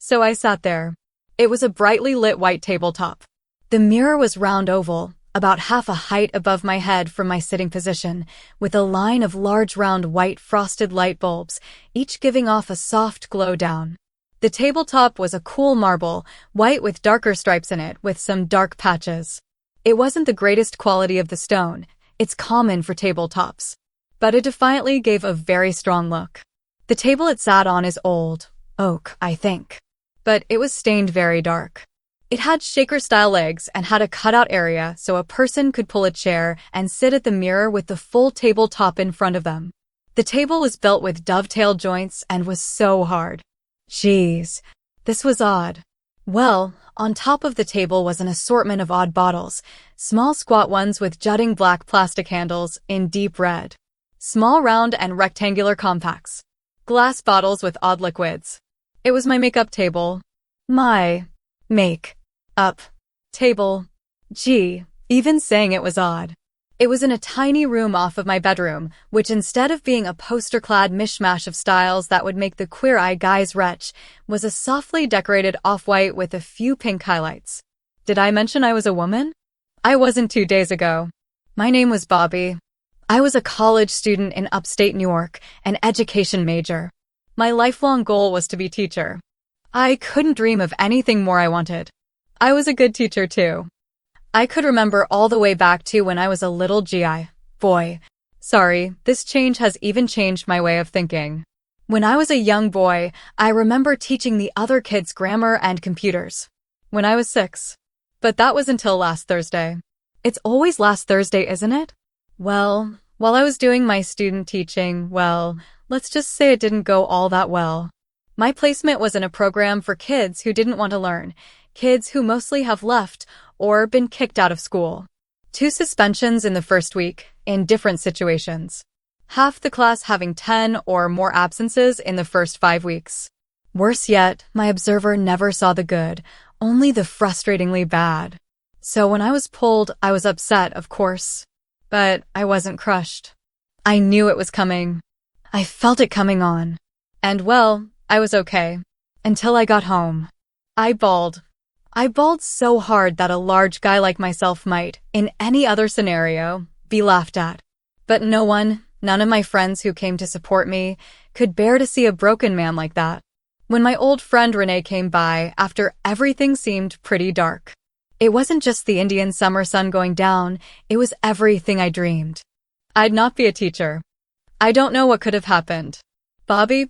So I sat there. It was a brightly lit white tabletop. The mirror was round oval, about half a height above my head from my sitting position, with a line of large round white frosted light bulbs, each giving off a soft glow down. The tabletop was a cool marble, white with darker stripes in it, with some dark patches. It wasn't the greatest quality of the stone. It's common for tabletops. But it defiantly gave a very strong look. The table it sat on is old, oak, I think. But it was stained very dark. It had shaker-style legs and had a cutout area so a person could pull a chair and sit at the mirror with the full tabletop in front of them. The table was built with dovetail joints and was so hard. Jeez, this was odd. Well, on top of the table was an assortment of odd bottles, small squat ones with jutting black plastic handles in deep red. Small round and rectangular compacts. Glass bottles with odd liquids. It was my makeup table. My make-up table. Gee, even saying it was odd. It was in a tiny room off of my bedroom, which instead of being a poster-clad mishmash of styles that would make the queer eye guys retch, was a softly decorated off-white with a few pink highlights. Did I mention I was a woman? I wasn't 2 days ago. My name was Bobby. I was a college student in upstate New York, an education major. My lifelong goal was to be a teacher. I couldn't dream of anything more I wanted. I was a good teacher too. I could remember all the way back to when I was a little GI boy. Sorry, this change has even changed my way of thinking. When I was a young boy, I remember teaching the other kids grammar and computers. When I was 6. But that was until last Thursday. It's always last Thursday, isn't it? Well, while I was doing my student teaching, let's just say it didn't go all that well. My placement was in a program for kids who didn't want to learn, kids who mostly have left or been kicked out of school. 2 suspensions in the first week, in different situations. Half the class having 10 or more absences in the first 5 weeks. Worse yet, my observer never saw the good, only the frustratingly bad. So when I was pulled, I was upset, of course. But I wasn't crushed. I knew it was coming. I felt it coming on. And I was okay. Until I got home. I bawled. I bawled so hard that a large guy like myself might, in any other scenario, be laughed at. But none of my friends who came to support me, could bear to see a broken man like that. When my old friend Renee came by, after everything seemed pretty dark. It wasn't just the Indian summer sun going down, it was everything I dreamed. I'd not be a teacher. I don't know what could have happened. Bobby,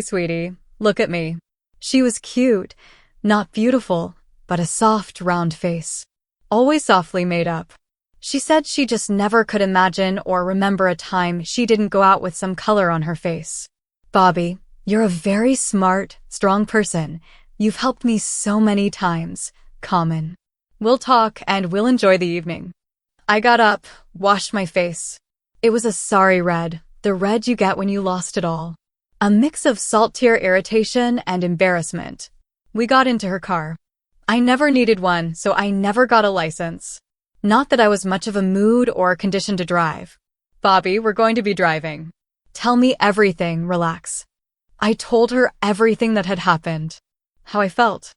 sweetie, look at me. She was cute, not beautiful, but a soft, round face. Always softly made up. She said she just never could imagine or remember a time she didn't go out with some color on her face. Bobby, you're a very smart, strong person. You've helped me so many times. Common. We'll talk and we'll enjoy the evening. I got up, washed my face. It was a sorry red, the red you get when you lost it all. A mix of salt-tear irritation and embarrassment. We got into her car. I never needed one, so I never got a license. Not that I was much of a mood or a condition to drive. Bobby, we're going to be driving. Tell me everything, relax. I told her everything that had happened. How I felt.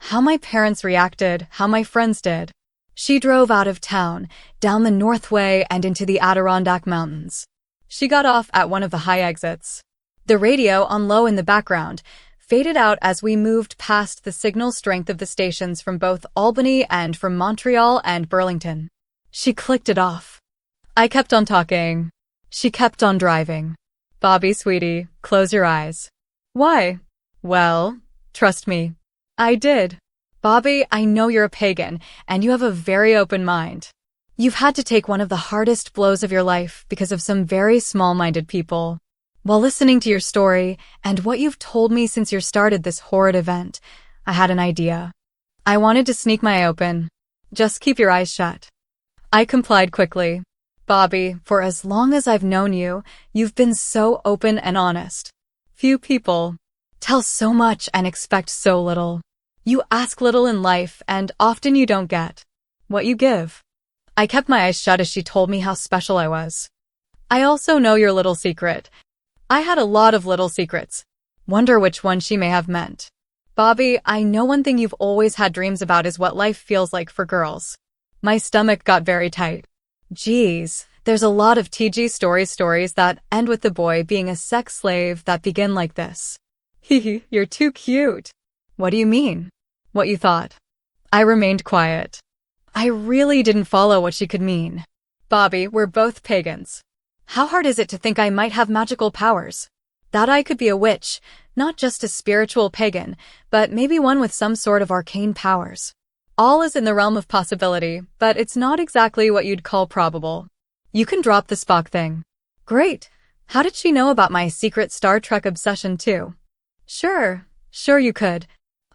How my parents reacted, how my friends did. She drove out of town, down the Northway and into the Adirondack Mountains. She got off at one of the high exits. The radio, on low in the background, faded out as we moved past the signal strength of the stations from both Albany and from Montreal and Burlington. She clicked it off. I kept on talking. She kept on driving. Bobby, sweetie, close your eyes. Why? Well, trust me. I did. Bobby, I know you're a pagan, and you have a very open mind. You've had to take one of the hardest blows of your life because of some very small-minded people. While listening to your story, and what you've told me since you started this horrid event, I had an idea. I wanted to sneak my eye open. Just keep your eyes shut. I complied quickly. Bobby, for as long as I've known you, you've been so open and honest. Few people tell so much and expect so little. You ask little in life, and often you don't get what you give. I kept my eyes shut as she told me how special I was. I also know your little secret. I had a lot of little secrets. Wonder which one she may have meant. Bobby, I know one thing you've always had dreams about is what life feels like for girls. My stomach got very tight. Geez, there's a lot of TG stories that end with the boy being a sex slave that begin like this. Hehe, you're too cute. What do you mean? What you thought? I remained quiet. I really didn't follow what she could mean. Bobby, we're both pagans. How hard is it to think I might have magical powers? That I could be a witch, not just a spiritual pagan, but maybe one with some sort of arcane powers. All is in the realm of possibility, but it's not exactly what you'd call probable. You can drop the Spock thing. Great. How did she know about my secret Star Trek obsession too? Sure you could.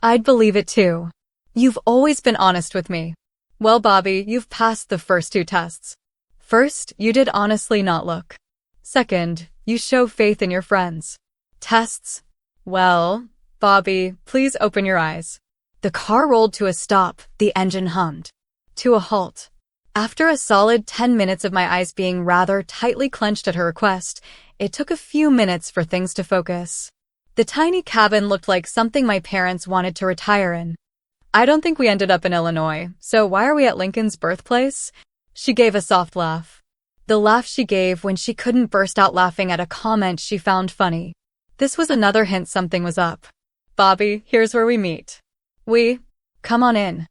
I'd believe it too. You've always been honest with me. Well, Bobby, you've passed the first 2 tests. First, you did honestly not look. Second, you show faith in your friends. Tests? Well, Bobby, please open your eyes. The car rolled to a stop, the engine hummed. To a halt. After a solid 10 minutes of my eyes being rather tightly clenched at her request, it took a few minutes for things to focus. The tiny cabin looked like something my parents wanted to retire in. I don't think we ended up in Illinois, so why are we at Lincoln's birthplace? She gave a soft laugh. The laugh she gave when she couldn't burst out laughing at a comment she found funny. This was another hint something was up. Bobby, here's where we meet. Come on in.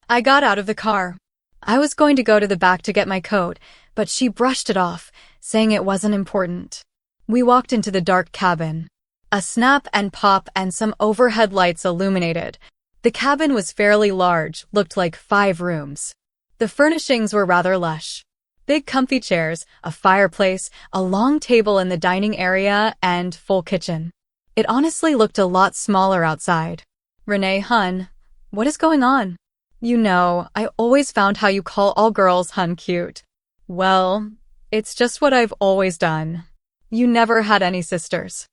I got out of the car. I was going to go to the back to get my coat, but she brushed it off, saying it wasn't important. We walked into the dark cabin. A snap and pop and some overhead lights illuminated. The cabin was fairly large, looked like 5 rooms. The furnishings were rather lush. Big comfy chairs, a fireplace, a long table in the dining area, and full kitchen. It honestly looked a lot smaller outside. Renee, hun, what is going on? You know, I always found how you call all girls hun cute. Well, it's just what I've always done. You never had any sisters.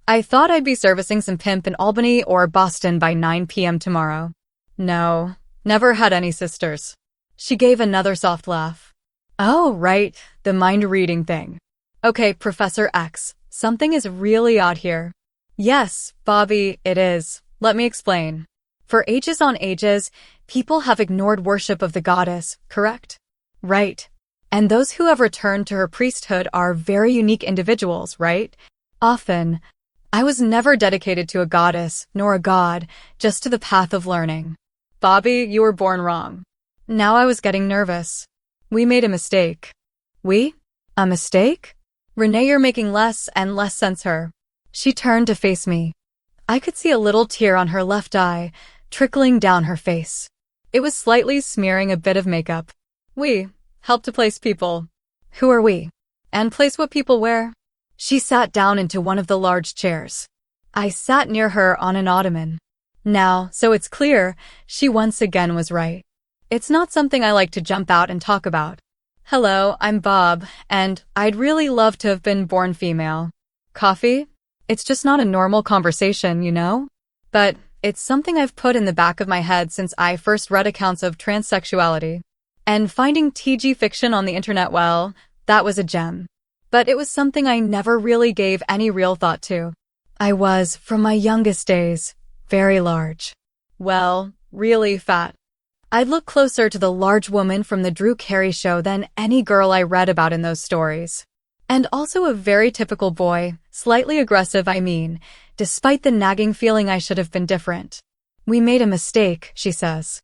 I thought I'd be servicing some pimp in Albany or Boston by 9 p.m. tomorrow. No, never had any sisters. She gave another soft laugh. Oh, right, the mind-reading thing. Okay, Professor X, something is really odd here. Yes, Bobby, it is. Let me explain. For ages on ages, people have ignored worship of the goddess, correct? Right. And those who have returned to her priesthood are very unique individuals, right? Often. I was never dedicated to a goddess, nor a god, just to the path of learning. Bobby, you were born wrong. Now I was getting nervous. We made a mistake. We? A mistake? Renee, you're making less and less sense her. She turned to face me. I could see a little tear on her left eye, trickling down her face. It was slightly smearing a bit of makeup. We help to place people. Who are we? And place what people wear? She sat down into one of the large chairs. I sat near her on an ottoman. Now, so it's clear, she once again was right. It's not something I like to jump out and talk about. Hello, I'm Bob, and I'd really love to have been born female. Coffee? It's just not a normal conversation, you know? But it's something I've put in the back of my head since I first read accounts of transsexuality. And finding TG fiction on the internet, well, that was a gem. But it was something I never really gave any real thought to. I was, from my youngest days, very large. Well, really fat. I'd look closer to the large woman from the Drew Carey show than any girl I read about in those stories. And also a very typical boy, slightly aggressive I mean, despite the nagging feeling I should have been different. We made a mistake, she says.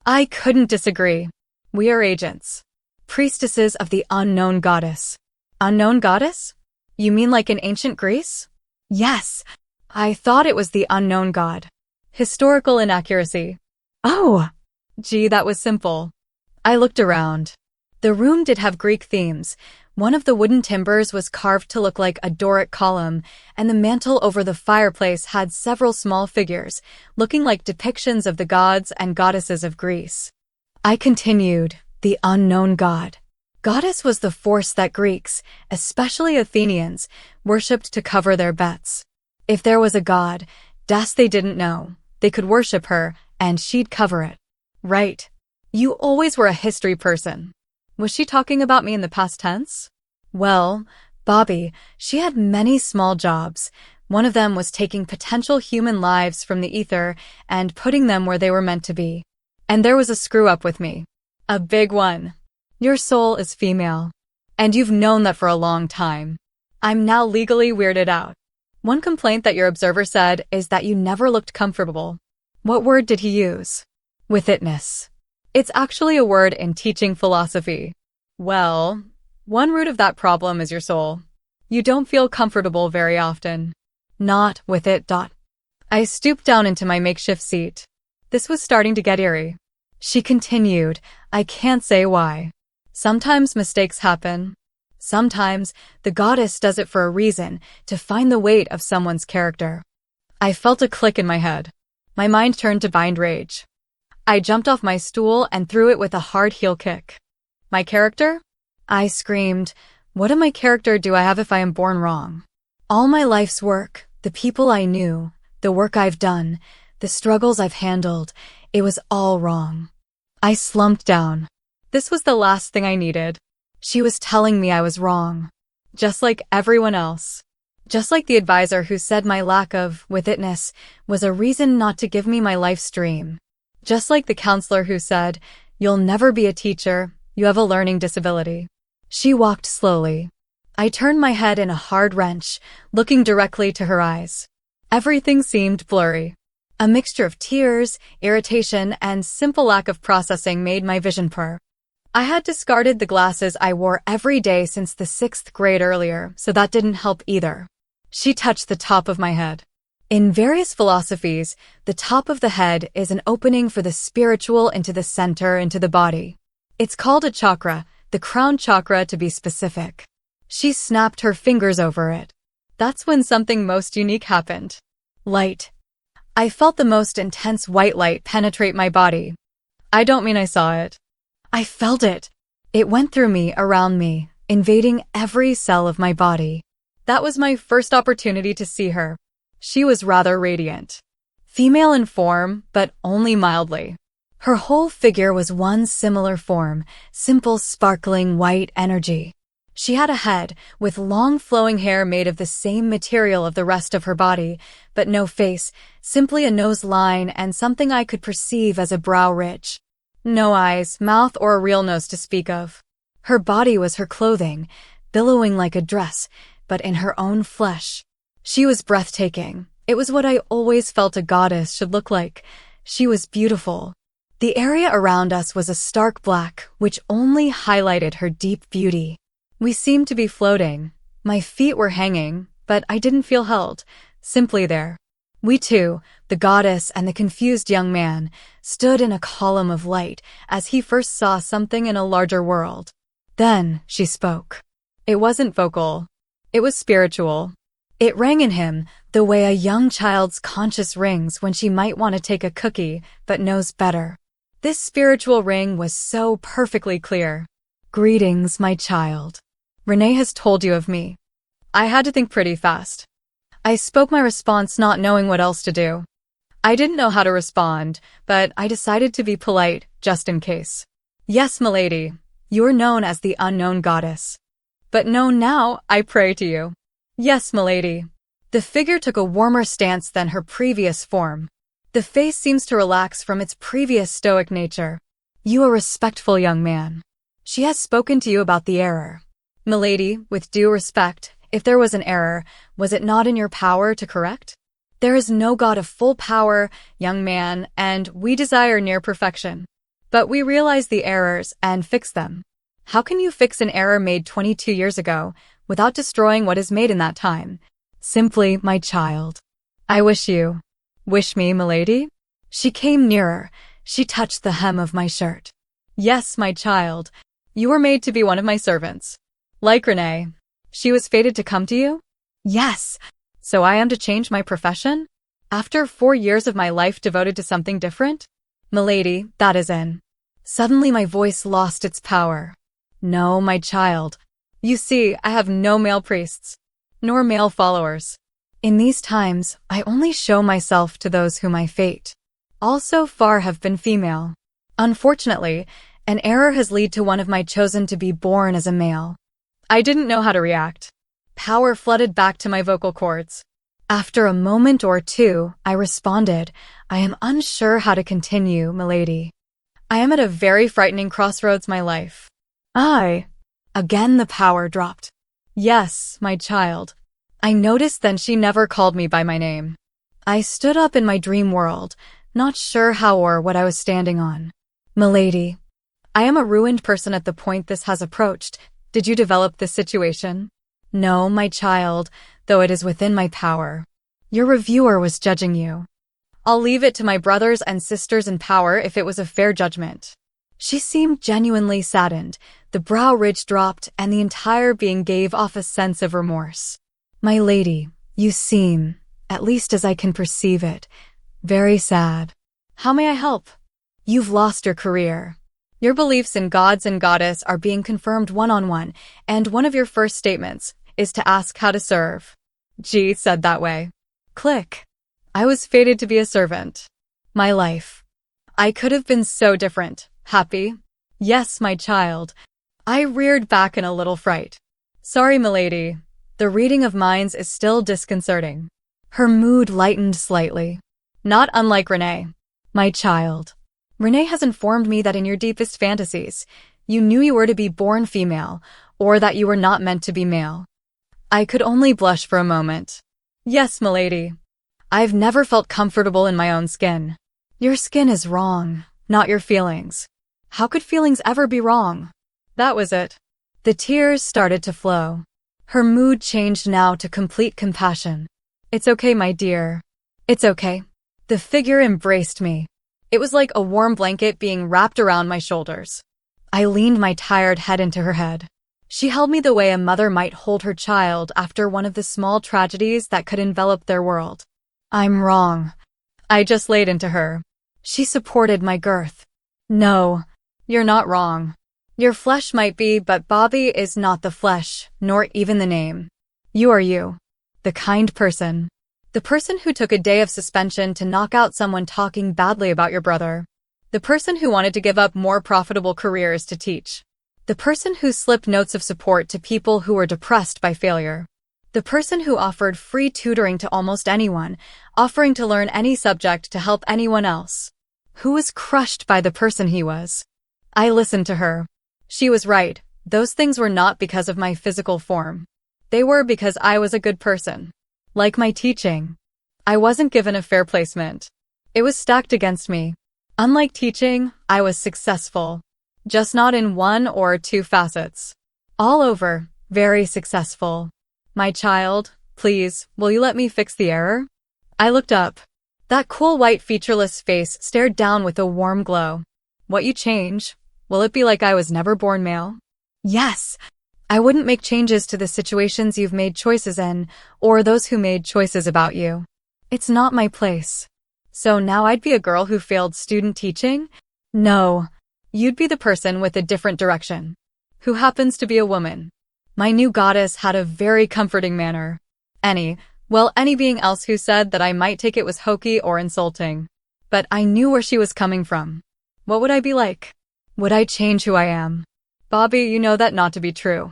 I couldn't disagree. We are agents. Priestesses of the unknown goddess. Unknown goddess? You mean like in ancient Greece? Yes. I thought it was the unknown god. Historical inaccuracy. Oh! Gee, that was simple. I looked around. The room did have Greek themes. One of the wooden timbers was carved to look like a Doric column, and the mantel over the fireplace had several small figures, looking like depictions of the gods and goddesses of Greece. I continued, the unknown god. Goddess was the force that Greeks, especially Athenians, worshipped to cover their bets. If there was a god, they didn't know. They could worship her, and she'd cover it. Right. You always were a history person. Was she talking about me in the past tense? Well, Bobby, she had many small jobs, One of them was taking potential human lives from the ether and putting them where they were meant to be. And there was a screw-up with me. A big one. Your soul is female. And you've known that for a long time. I'm now legally weirded out. One complaint that your observer said is that you never looked comfortable. What word did he use? With itness. It's actually a word in teaching philosophy. Well, one root of that problem is your soul. You don't feel comfortable very often. Not with it. I stooped down into my makeshift seat. This was starting to get eerie. She continued, I can't say why. Sometimes mistakes happen. Sometimes the goddess does it for a reason, to find the weight of someone's character. I felt a click in my head. My mind turned to blind rage. I jumped off my stool and threw it with a hard heel kick. My character? I screamed, what of my character do I have if I am born wrong? All my life's work, the people I knew, the work I've done, the struggles I've handled, it was all wrong. I slumped down. This was the last thing I needed. She was telling me I was wrong. Just like everyone else. Just like the advisor who said my lack of with-itness was a reason not to give me my life's dream. Just like the counselor who said, you'll never be a teacher, you have a learning disability. She walked slowly. I turned my head in a hard wrench, looking directly to her eyes. Everything seemed blurry. A mixture of tears, irritation, and simple lack of processing made my vision blur. I had discarded the glasses I wore every day since the 6th grade earlier, so that didn't help either. She touched the top of my head. In various philosophies, the top of the head is an opening for the spiritual into the center, into the body. It's called a chakra, the crown chakra to be specific. She snapped her fingers over it. That's when something most unique happened. Light. I felt the most intense white light penetrate my body. I don't mean I saw it. I felt it. It went through me, around me, invading every cell of my body. That was my first opportunity to see her. She was rather radiant. Female in form, but only mildly. Her whole figure was one similar form, simple, sparkling white energy. She had a head, with long flowing hair made of the same material of the rest of her body, but no face, simply a nose line and something I could perceive as a brow ridge. No eyes, mouth, or a real nose to speak of. Her body was her clothing, billowing like a dress, but in her own flesh. She was breathtaking. It was what I always felt a goddess should look like. She was beautiful. The area around us was a stark black, which only highlighted her deep beauty. We seemed to be floating. My feet were hanging, but I didn't feel held, simply there. We two, the goddess and the confused young man, stood in a column of light as he first saw something in a larger world. Then she spoke. It wasn't vocal. It was spiritual. It rang in him the way a young child's conscience rings when she might want to take a cookie but knows better. This spiritual ring was so perfectly clear. Greetings, my child. Renee has told you of me. I had to think pretty fast. I spoke my response not knowing what else to do. I didn't know how to respond, but I decided to be polite, just in case. Yes, milady, you are known as the unknown goddess. But known now, I pray to you. Yes, milady. The figure took a warmer stance than her previous form. The face seems to relax from its previous stoic nature. You a respectful young man. She has spoken to you about the error. Milady, with due respect, if there was an error, was it not in your power to correct? There is no God of full power, young man, and we desire near perfection. But we realize the errors and fix them. How can you fix an error made 22 years ago without destroying what is made in that time? Simply, my child. I wish you. Wish me, milady? She came nearer. She touched the hem of my shirt. Yes, my child. You were made to be one of my servants. Like Renee. She was fated to come to you? Yes. So I am to change my profession? After 4 years of my life devoted to something different? Milady, that is in. Suddenly my voice lost its power. No, my child. You see, I have no male priests, nor male followers. In these times, I only show myself to those whom I fate. All so far have been female. Unfortunately, an error has led to one of my chosen to be born as a male. I didn't know how to react. Power flooded back to my vocal cords. After a moment or two, I responded, I am unsure how to continue, milady. I am at a very frightening crossroads, my life. Again the power dropped. Yes, my child. I noticed then she never called me by my name. I stood up in my dream world, not sure how or what I was standing on. Milady, I am a ruined person at the point this has approached. Did you develop this situation? No, my child, though it is within my power. Your reviewer was judging you. I'll leave it to my brothers and sisters in power if it was a fair judgment. She seemed genuinely saddened. The brow ridge dropped, and the entire being gave off a sense of remorse. My lady, you seem, at least as I can perceive it, very sad. How may I help? You've lost your career. Your beliefs in gods and goddess are being confirmed one-on-one, and one of your first statements is to ask how to serve. G said that way. Click. I was fated to be a servant. My life. I could have been so different. Happy? Yes, my child. I reared back in a little fright. Sorry, milady. The reading of minds is still disconcerting. Her mood lightened slightly. Not unlike Renee. My child. Renee has informed me that in your deepest fantasies, you knew you were to be born female, or that you were not meant to be male. I could only blush for a moment. Yes, milady. I've never felt comfortable in my own skin. Your skin is wrong, not your feelings. How could feelings ever be wrong? That was it. The tears started to flow. Her mood changed now to complete compassion. It's okay, my dear. It's okay. The figure embraced me. It was like a warm blanket being wrapped around my shoulders. I leaned my tired head into her head. She held me the way a mother might hold her child after one of the small tragedies that could envelop their world. I'm wrong. I just laid into her. She supported my girth. No, you're not wrong. Your flesh might be, but Bobby is not the flesh, nor even the name. You are you. The kind person. The person who took a day of suspension to knock out someone talking badly about your brother. The person who wanted to give up more profitable careers to teach. The person who slipped notes of support to people who were depressed by failure. The person who offered free tutoring to almost anyone, offering to learn any subject to help anyone else. Who was crushed by the person he was. I listened to her. She was right. Those things were not because of my physical form. They were because I was a good person. Like my teaching. I wasn't given a fair placement. It was stacked against me. Unlike teaching, I was successful. Just not in one or two facets. All over, very successful. My child, please, will you let me fix the error? I looked up. That cool white featureless face stared down with a warm glow. What you change? Will it be like I was never born male? Yes. I wouldn't make changes to the situations you've made choices in, or those who made choices about you. It's not my place. So now I'd be a girl who failed student teaching? No. You'd be the person with a different direction. Who happens to be a woman. My new goddess had a very comforting manner. Any being else who said that I might take it was hokey or insulting. But I knew where she was coming from. What would I be like? Would I change who I am? Bobby, you know that not to be true.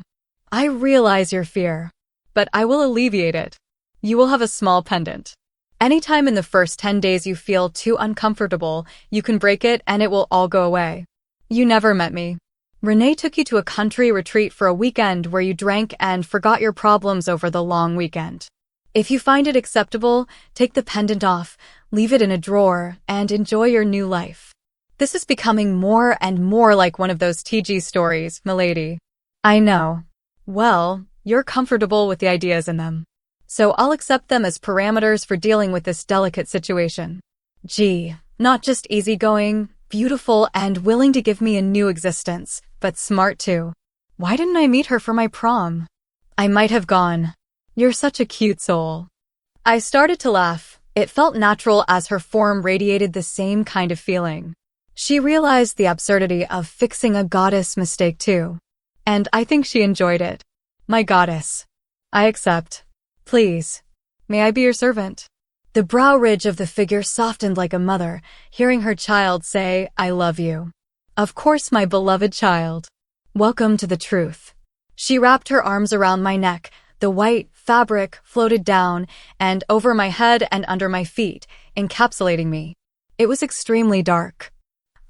I realize your fear. But I will alleviate it. You will have a small pendant. Anytime in the first 10 days you feel too uncomfortable, you can break it and it will all go away. You never met me. Renee took you to a country retreat for a weekend where you drank and forgot your problems over the long weekend. If you find it acceptable, take the pendant off, leave it in a drawer, and enjoy your new life. This is becoming more and more like one of those TG stories, milady. I know. Well, you're comfortable with the ideas in them. So I'll accept them as parameters for dealing with this delicate situation. Gee, not just easygoing, beautiful, and willing to give me a new existence, but smart too. Why didn't I meet her for my prom? I might have gone. You're such a cute soul. I started to laugh. It felt natural as her form radiated the same kind of feeling. She realized the absurdity of fixing a goddess mistake too. And I think she enjoyed it. My goddess. I accept. Please. May I be your servant? The brow ridge of the figure softened like a mother, hearing her child say, I love you. Of course, my beloved child. Welcome to the truth. She wrapped her arms around my neck, the white, fabric floated down and over my head and under my feet, encapsulating me. It was extremely dark.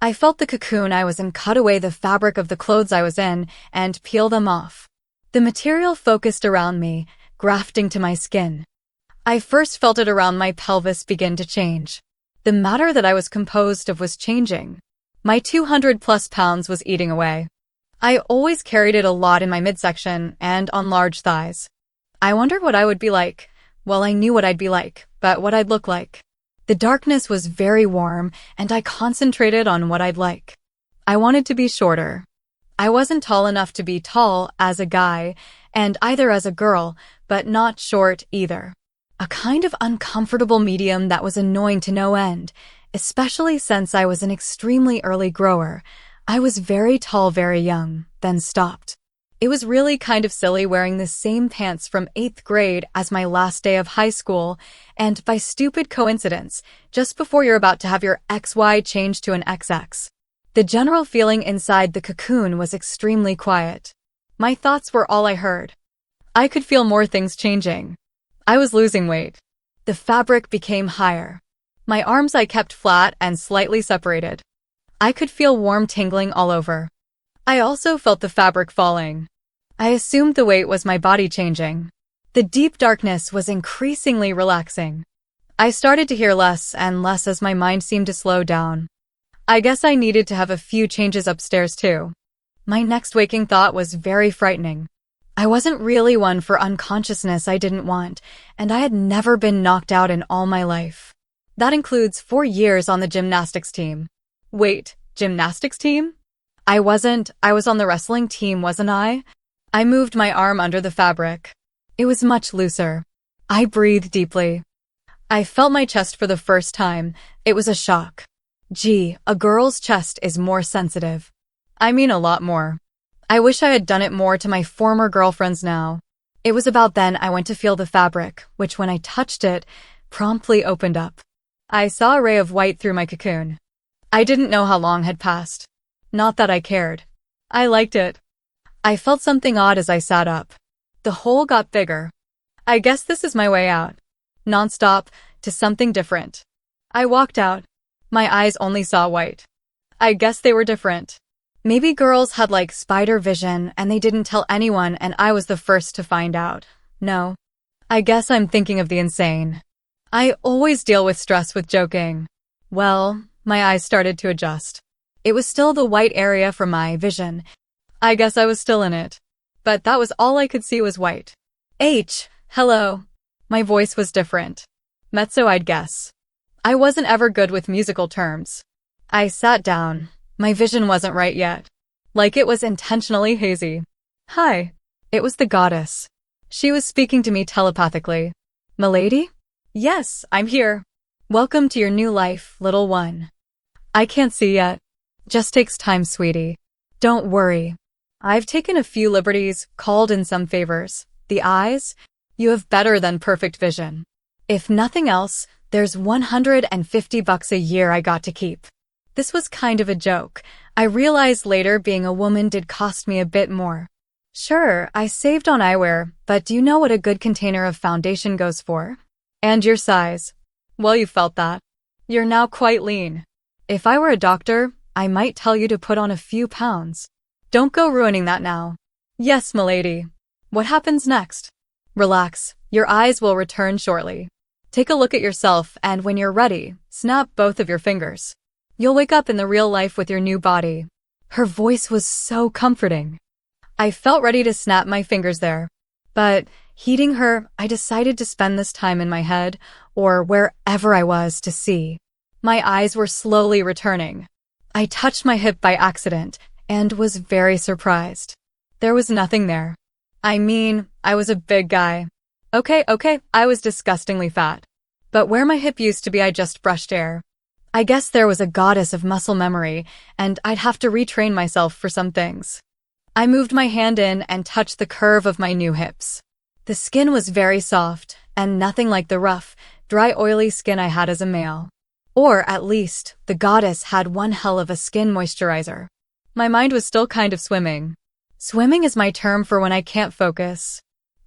I felt the cocoon I was in cut away the fabric of the clothes I was in and peel them off. The material focused around me, grafting to my skin. I first felt it around my pelvis begin to change. The matter that I was composed of was changing. My 200+ pounds was eating away. I always carried it a lot in my midsection and on large thighs. I wondered what I would be like. Well, I knew what I'd be like, but what I'd look like. The darkness was very warm, and I concentrated on what I'd like. I wanted to be shorter. I wasn't tall enough to be tall as a guy, and either as a girl, but not short either. A kind of uncomfortable medium that was annoying to no end, especially since I was an extremely early grower. I was very tall very young, then stopped. It was really kind of silly wearing the same pants from 8th grade as my last day of high school, and by stupid coincidence, just before you're about to have your XY change to an XX. The general feeling inside the cocoon was extremely quiet. My thoughts were all I heard. I could feel more things changing. I was losing weight. The fabric became higher. My arms I kept flat and slightly separated. I could feel warm tingling all over. I also felt the fabric falling. I assumed the weight was my body changing. The deep darkness was increasingly relaxing. I started to hear less and less as my mind seemed to slow down. I guess I needed to have a few changes upstairs too. My next waking thought was very frightening. I wasn't really one for unconsciousness I didn't want, and I had never been knocked out in all my life. That includes 4 years on the gymnastics team. Wait, gymnastics team? I was on the wrestling team, wasn't I? I moved my arm under the fabric. It was much looser. I breathed deeply. I felt my chest for the first time. It was a shock. Gee, a girl's chest is more sensitive. I mean a lot more. I wish I had done it more to my former girlfriends now. It was about then I went to feel the fabric, which when I touched it, promptly opened up. I saw a ray of white through my cocoon. I didn't know how long had passed. Not that I cared. I liked it. I felt something odd as I sat up. The hole got bigger. I guess this is my way out. Non-stop, to something different. I walked out. My eyes only saw white. I guess they were different. Maybe girls had like spider vision and they didn't tell anyone and I was the first to find out. No. I guess I'm thinking of the insane. I always deal with stress with joking. Well, my eyes started to adjust. It was still the white area from my vision. I guess I was still in it. But that was all I could see was white. Hello. My voice was different. Mezzo, I'd guess. I wasn't ever good with musical terms. I sat down. My vision wasn't right yet. Like it was intentionally hazy. Hi. It was the goddess. She was speaking to me telepathically. Milady? Yes, I'm here. Welcome to your new life, little one. I can't see yet. Just takes time, sweetie. Don't worry. I've taken a few liberties, called in some favors. The eyes? You have better than perfect vision. If nothing else, there's $150 a year I got to keep. This was kind of a joke. I realized later being a woman did cost me a bit more. Sure, I saved on eyewear, but do you know what a good container of foundation goes for? And your size. Well, you felt that. You're now quite lean. If I were a doctor, I might tell you to put on a few pounds. Don't go ruining that now. Yes, milady. What happens next? Relax. Your eyes will return shortly. Take a look at yourself and when you're ready, snap both of your fingers. You'll wake up in the real life with your new body. Her voice was so comforting. I felt ready to snap my fingers there. But, heeding her, I decided to spend this time in my head, or wherever I was to see. My eyes were slowly returning. I touched my hip by accident, and was very surprised. There was nothing there. I mean, I was a big guy. Okay, I was disgustingly fat. But where my hip used to be I just brushed air. I guess there was a goddess of muscle memory, and I'd have to retrain myself for some things. I moved my hand in and touched the curve of my new hips. The skin was very soft, and nothing like the rough, dry, oily skin I had as a male. Or, at least, the goddess had one hell of a skin moisturizer. My mind was still kind of swimming. Swimming is my term for when I can't focus.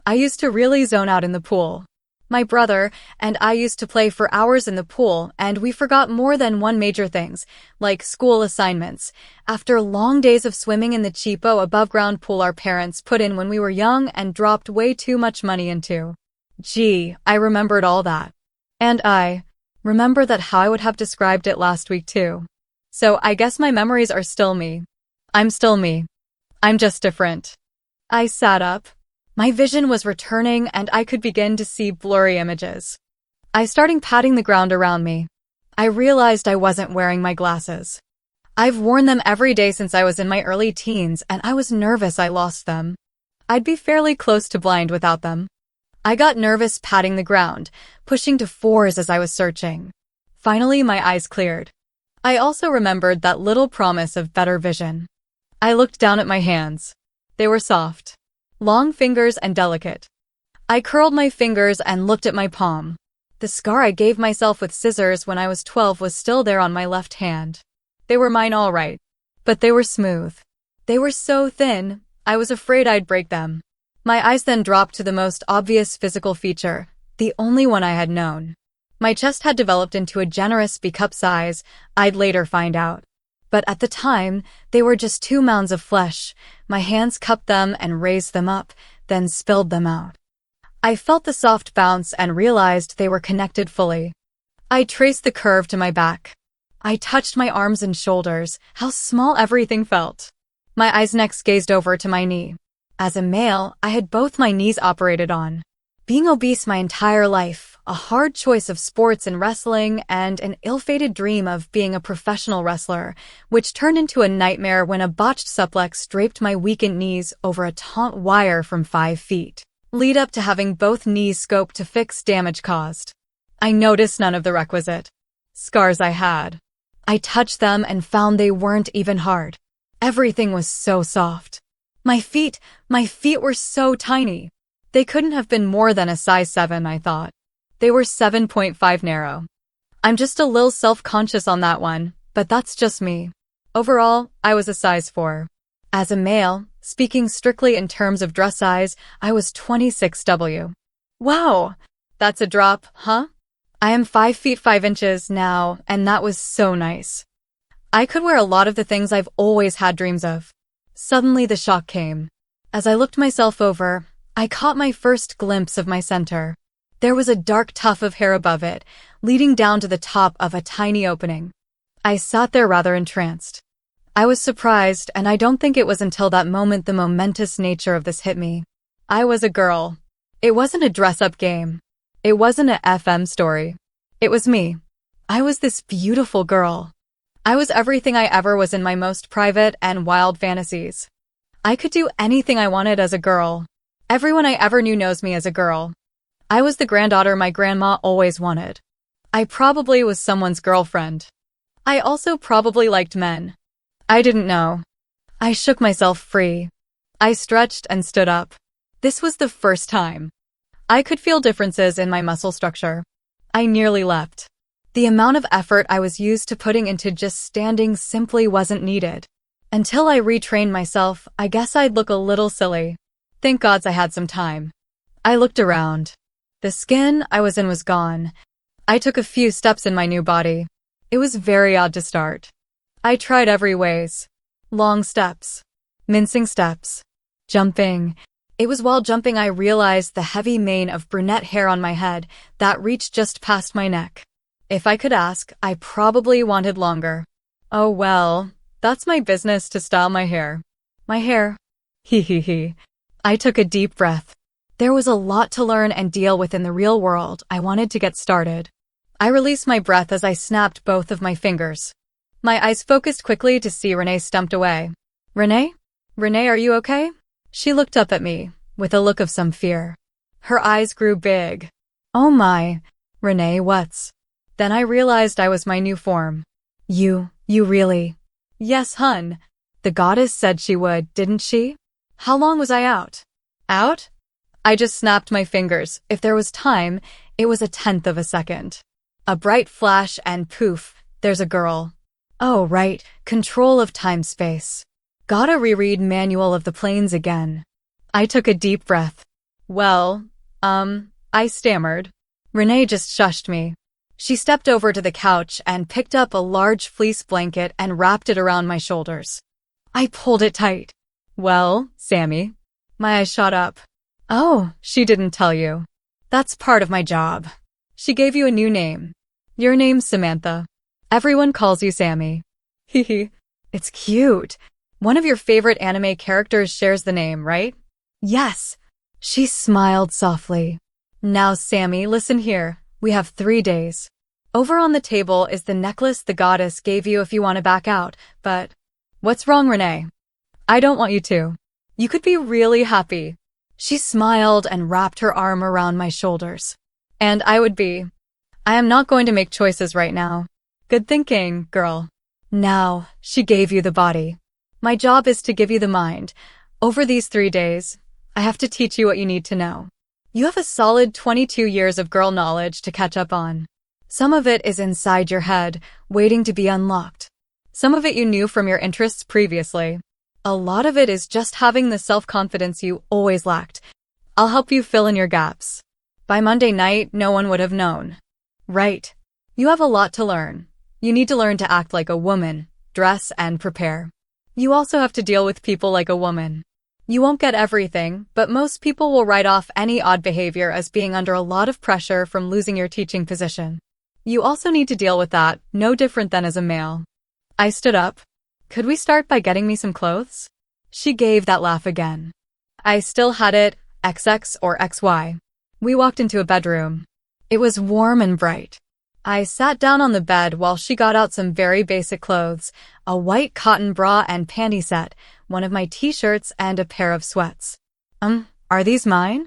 I used to really zone out in the pool. My brother and I used to play for hours in the pool, and we forgot more than one major things, like school assignments, after long days of swimming in the cheapo above-ground pool our parents put in when we were young and dropped way too much money into. Gee, I remembered all that. And I remember that how I would have described it last week too. So I guess my memories are still me. I'm still me. I'm just different. I sat up. My vision was returning and I could begin to see blurry images. I started patting the ground around me. I realized I wasn't wearing my glasses. I've worn them every day since I was in my early teens and I was nervous I lost them. I'd be fairly close to blind without them. I got nervous patting the ground, pushing to 4s as I was searching. Finally, my eyes cleared. I also remembered that little promise of better vision. I looked down at my hands. They were soft. Long fingers and delicate. I curled my fingers and looked at my palm. The scar I gave myself with scissors when I was 12 was still there on my left hand. They were mine all right. But they were smooth. They were so thin, I was afraid I'd break them. My eyes then dropped to the most obvious physical feature, the only one I had known. My chest had developed into a generous B-cup size, I'd later find out. But at the time, they were just 2 mounds of flesh. My hands cupped them and raised them up, then spilled them out. I felt the soft bounce and realized they were connected fully. I traced the curve to my back. I touched my arms and shoulders, how small everything felt. My eyes next gazed over to my knee. As a male, I had both my knees operated on. Being obese my entire life, a hard choice of sports and wrestling, and an ill-fated dream of being a professional wrestler, which turned into a nightmare when a botched suplex draped my weakened knees over a taut wire from 5 feet. Lead up to having both knees scoped to fix damage caused. I noticed none of the requisite scars I had. I touched them and found they weren't even hard. Everything was so soft. My feet were so tiny. They couldn't have been more than a size 7, I thought. They were 7.5 narrow. I'm just a little self-conscious on that one, but that's just me. Overall, I was a size 4. As a male, speaking strictly in terms of dress size, I was 26W. Wow, that's a drop, huh? I am 5 feet 5 inches now, and that was so nice. I could wear a lot of the things I've always had dreams of. Suddenly the shock came. As I looked myself over, I caught my first glimpse of my center. There was a dark tuft of hair above it, leading down to the top of a tiny opening. I sat there rather entranced. I was surprised, and I don't think it was until that moment the momentous nature of this hit me. I was a girl. It wasn't a dress-up game. It wasn't a FM story. It was me. I was this beautiful girl. I was everything I ever was in my most private and wild fantasies. I could do anything I wanted as a girl. Everyone I ever knew knows me as a girl. I was the granddaughter my grandma always wanted. I probably was someone's girlfriend. I also probably liked men. I didn't know. I shook myself free. I stretched and stood up. This was the first time. I could feel differences in my muscle structure. I nearly leapt. The amount of effort I was used to putting into just standing simply wasn't needed. Until I retrained myself, I guess I'd look a little silly. Thank gods I had some time. I looked around. The skin I was in was gone. I took a few steps in my new body. It was very odd to start. I tried every ways. Long steps. Mincing steps. Jumping. It was while jumping I realized the heavy mane of brunette hair on my head that reached just past my neck. If I could ask, I probably wanted longer. Oh well, that's my business to style my hair. My hair. Hee hee hee. I took a deep breath. There was a lot to learn and deal with in the real world. I wanted to get started. I released my breath as I snapped both of my fingers. My eyes focused quickly to see Renee stumped away. Renee? Renee, are you okay? She looked up at me, with a look of some fear. Her eyes grew big. Oh my. Renee, what's? Then I realized I was my new form. You really? Yes, hun. The goddess said she would, didn't she? How long was I out? Out? I just snapped my fingers. If there was time, it was 1/10 of a second. A bright flash and poof, there's a girl. Oh, right, control of time-space. Gotta reread Manual of the Planes again. I took a deep breath. I stammered. Renee just shushed me. She stepped over to the couch and picked up a large fleece blanket and wrapped it around my shoulders. I pulled it tight. Well, Sammy. My eyes shot up. Oh, she didn't tell you. That's part of my job. She gave you a new name. Your name's Samantha. Everyone calls you Sammy. Hehe. It's cute. One of your favorite anime characters shares the name, right? Yes. She smiled softly. Now, Sammy, listen here. We have 3 days. Over on the table is the necklace the goddess gave you if you want to back out, but... What's wrong, Renee? I don't want you to. You could be really happy. She smiled and wrapped her arm around my shoulders. And I would be. I am not going to make choices right now. Good thinking, girl. Now, she gave you the body. My job is to give you the mind. Over these 3 days, I have to teach you what you need to know. You have a solid 22 years of girl knowledge to catch up on. Some of it is inside your head, waiting to be unlocked. Some of it you knew from your interests previously. A lot of it is just having the self-confidence you always lacked. I'll help you fill in your gaps. By Monday night, no one would have known. Right. You have a lot to learn. You need to learn to act like a woman, dress and prepare. You also have to deal with people like a woman. You won't get everything, but most people will write off any odd behavior as being under a lot of pressure from losing your teaching position. You also need to deal with that, no different than as a male. I stood up. Could we start by getting me some clothes? She gave that laugh again. I still had it, XX or XY. We walked into a bedroom. It was warm and bright. I sat down on the bed while she got out some very basic clothes, a white cotton bra and panty set, one of my t-shirts and a pair of sweats. Are these mine?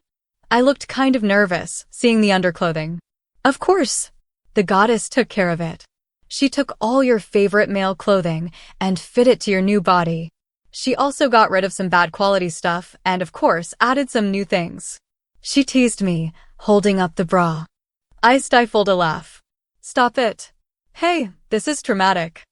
I looked kind of nervous, seeing the underclothing. Of course. The goddess took care of it. She took all your favorite male clothing and fit it to your new body. She also got rid of some bad quality stuff and, of course, added some new things. She teased me, holding up the bra. I stifled a laugh. Stop it. Hey, this is traumatic.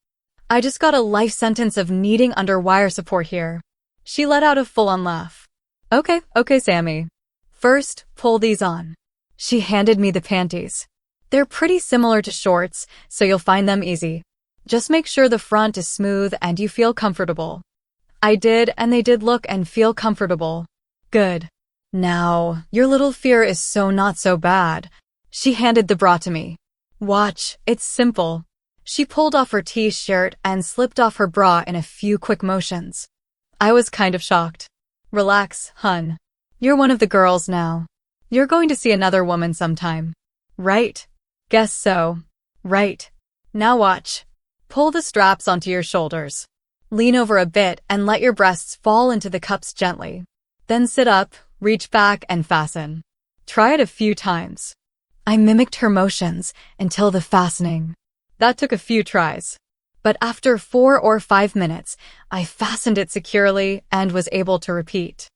I just got a life sentence of needing underwire support here. She let out a full-on laugh. Okay, Sammy. First, pull these on. She handed me the panties. They're pretty similar to shorts, so you'll find them easy. Just make sure the front is smooth and you feel comfortable. I did, and they did look and feel comfortable. Good. Now, your little fear is so not so bad. She handed the bra to me. Watch, it's simple. She pulled off her t-shirt and slipped off her bra in a few quick motions. I was kind of shocked. Relax, hun. You're one of the girls now. You're going to see another woman sometime. Right? Guess so. Right. Now watch. Pull the straps onto your shoulders. Lean over a bit and let your breasts fall into the cups gently. Then sit up, reach back and fasten. Try it a few times. I mimicked her motions until the fastening. That took a few tries. But after 4 or 5 minutes, I fastened it securely and was able to repeat.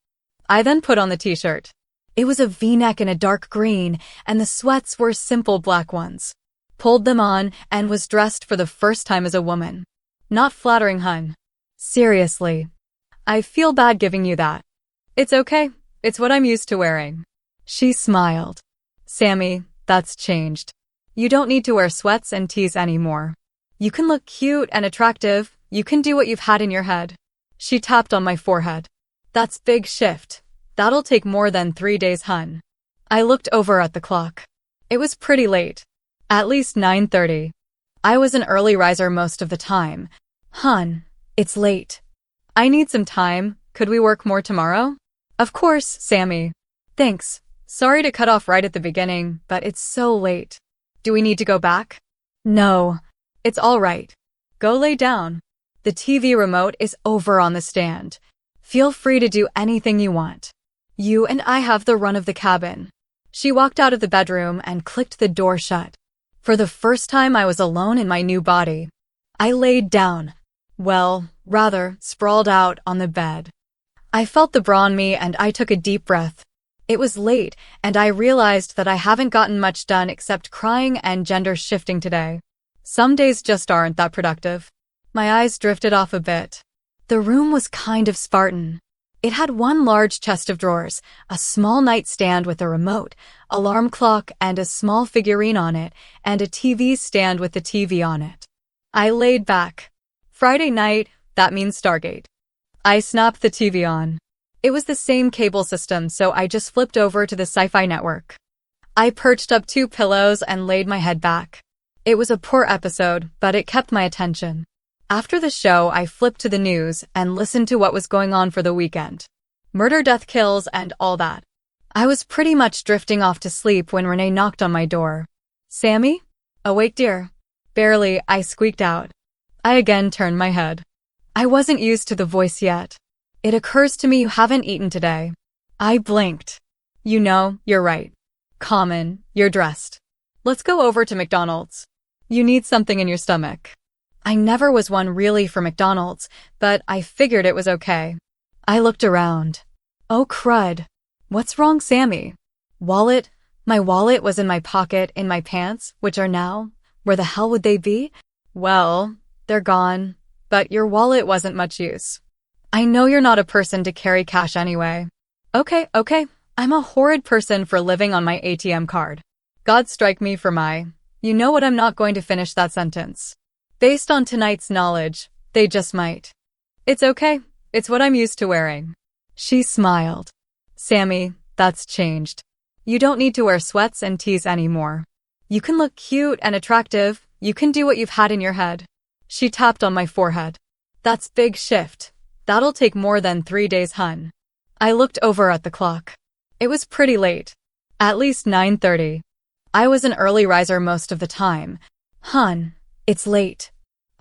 I then put on the t-shirt. It was a V-neck in a dark green, and the sweats were simple black ones. Pulled them on and was dressed for the first time as a woman. Not flattering, hun. Seriously. I feel bad giving you that. It's okay. It's what I'm used to wearing. She smiled. Sammy, that's changed. You don't need to wear sweats and tees anymore. You can look cute and attractive. You can do what you've had in your head. She tapped on my forehead. That's big shift. That'll take more than 3 days, hun. I looked over at the clock. It was pretty late. At least 9:30. I was an early riser most of the time. Hun, it's late. I need some time. Could we work more tomorrow? Of course, Sammy. Thanks. Sorry to cut off right at the beginning, but it's so late. Do we need to go back? No. It's all right. Go lay down. The TV remote is over on the stand. Feel free to do anything you want. You and I have the run of the cabin. She walked out of the bedroom and clicked the door shut. For the first time, I was alone in my new body. I laid down. Well, rather, sprawled out on the bed. I felt the bra on me and I took a deep breath. It was late, and I realized that I haven't gotten much done except crying and gender shifting today. Some days just aren't that productive. My eyes drifted off a bit. The room was kind of Spartan. It had one large chest of drawers, a small nightstand with a remote, alarm clock and a small figurine on it, and a TV stand with the TV on it. I laid back. Friday night, that means Stargate. I snapped the TV on. It was the same cable system, so I just flipped over to the Sci-Fi Network. I perched up 2 pillows and laid my head back. It was a poor episode, but it kept my attention. After the show, I flipped to the news and listened to what was going on for the weekend. Murder, death, kills, and all that. I was pretty much drifting off to sleep when Renee knocked on my door. "Sammy? Awake, dear?" Barely, I squeaked out. I again turned my head. I wasn't used to the voice yet. "It occurs to me you haven't eaten today." I blinked. "You know, you're right. Common, you're dressed. Let's go over to McDonald's. You need something in your stomach." I never was one really for McDonald's, but I figured it was okay. I looked around. Oh crud. What's wrong, Sammy? Wallet? My wallet was in my pocket in my pants, which are now, where the hell would they be? Well, they're gone, but your wallet wasn't much use. I know you're not a person to carry cash anyway. Okay, I'm a horrid person for living on my ATM card. God strike me for my, you know what, I'm not going to finish that sentence. Based on tonight's knowledge, they just might. It's okay, it's what I'm used to wearing. She smiled. Sammy, that's changed. You don't need to wear sweats and tees anymore. You can look cute and attractive, you can do what you've had in your head. She tapped on my forehead. That's big shift. That'll take more than 3 days, hun. I looked over at the clock. It was pretty late. At least 9:30. I was an early riser most of the time. Hun, it's late.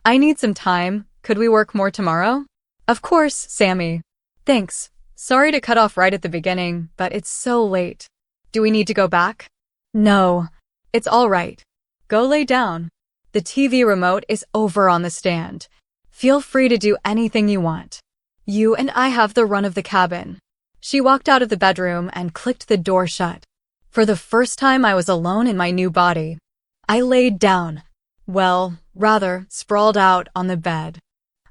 I need some time. Could we work more tomorrow? Of course, Sammy. Thanks. Sorry to cut off right at the beginning, but it's so late. Do we need to go back? No. It's all right. Go lay down. The TV remote is over on the stand. Feel free to do anything you want. You and I have the run of the cabin. She walked out of the bedroom and clicked the door shut. For the first time, I was alone in my new body. I laid down. Well, rather, sprawled out on the bed.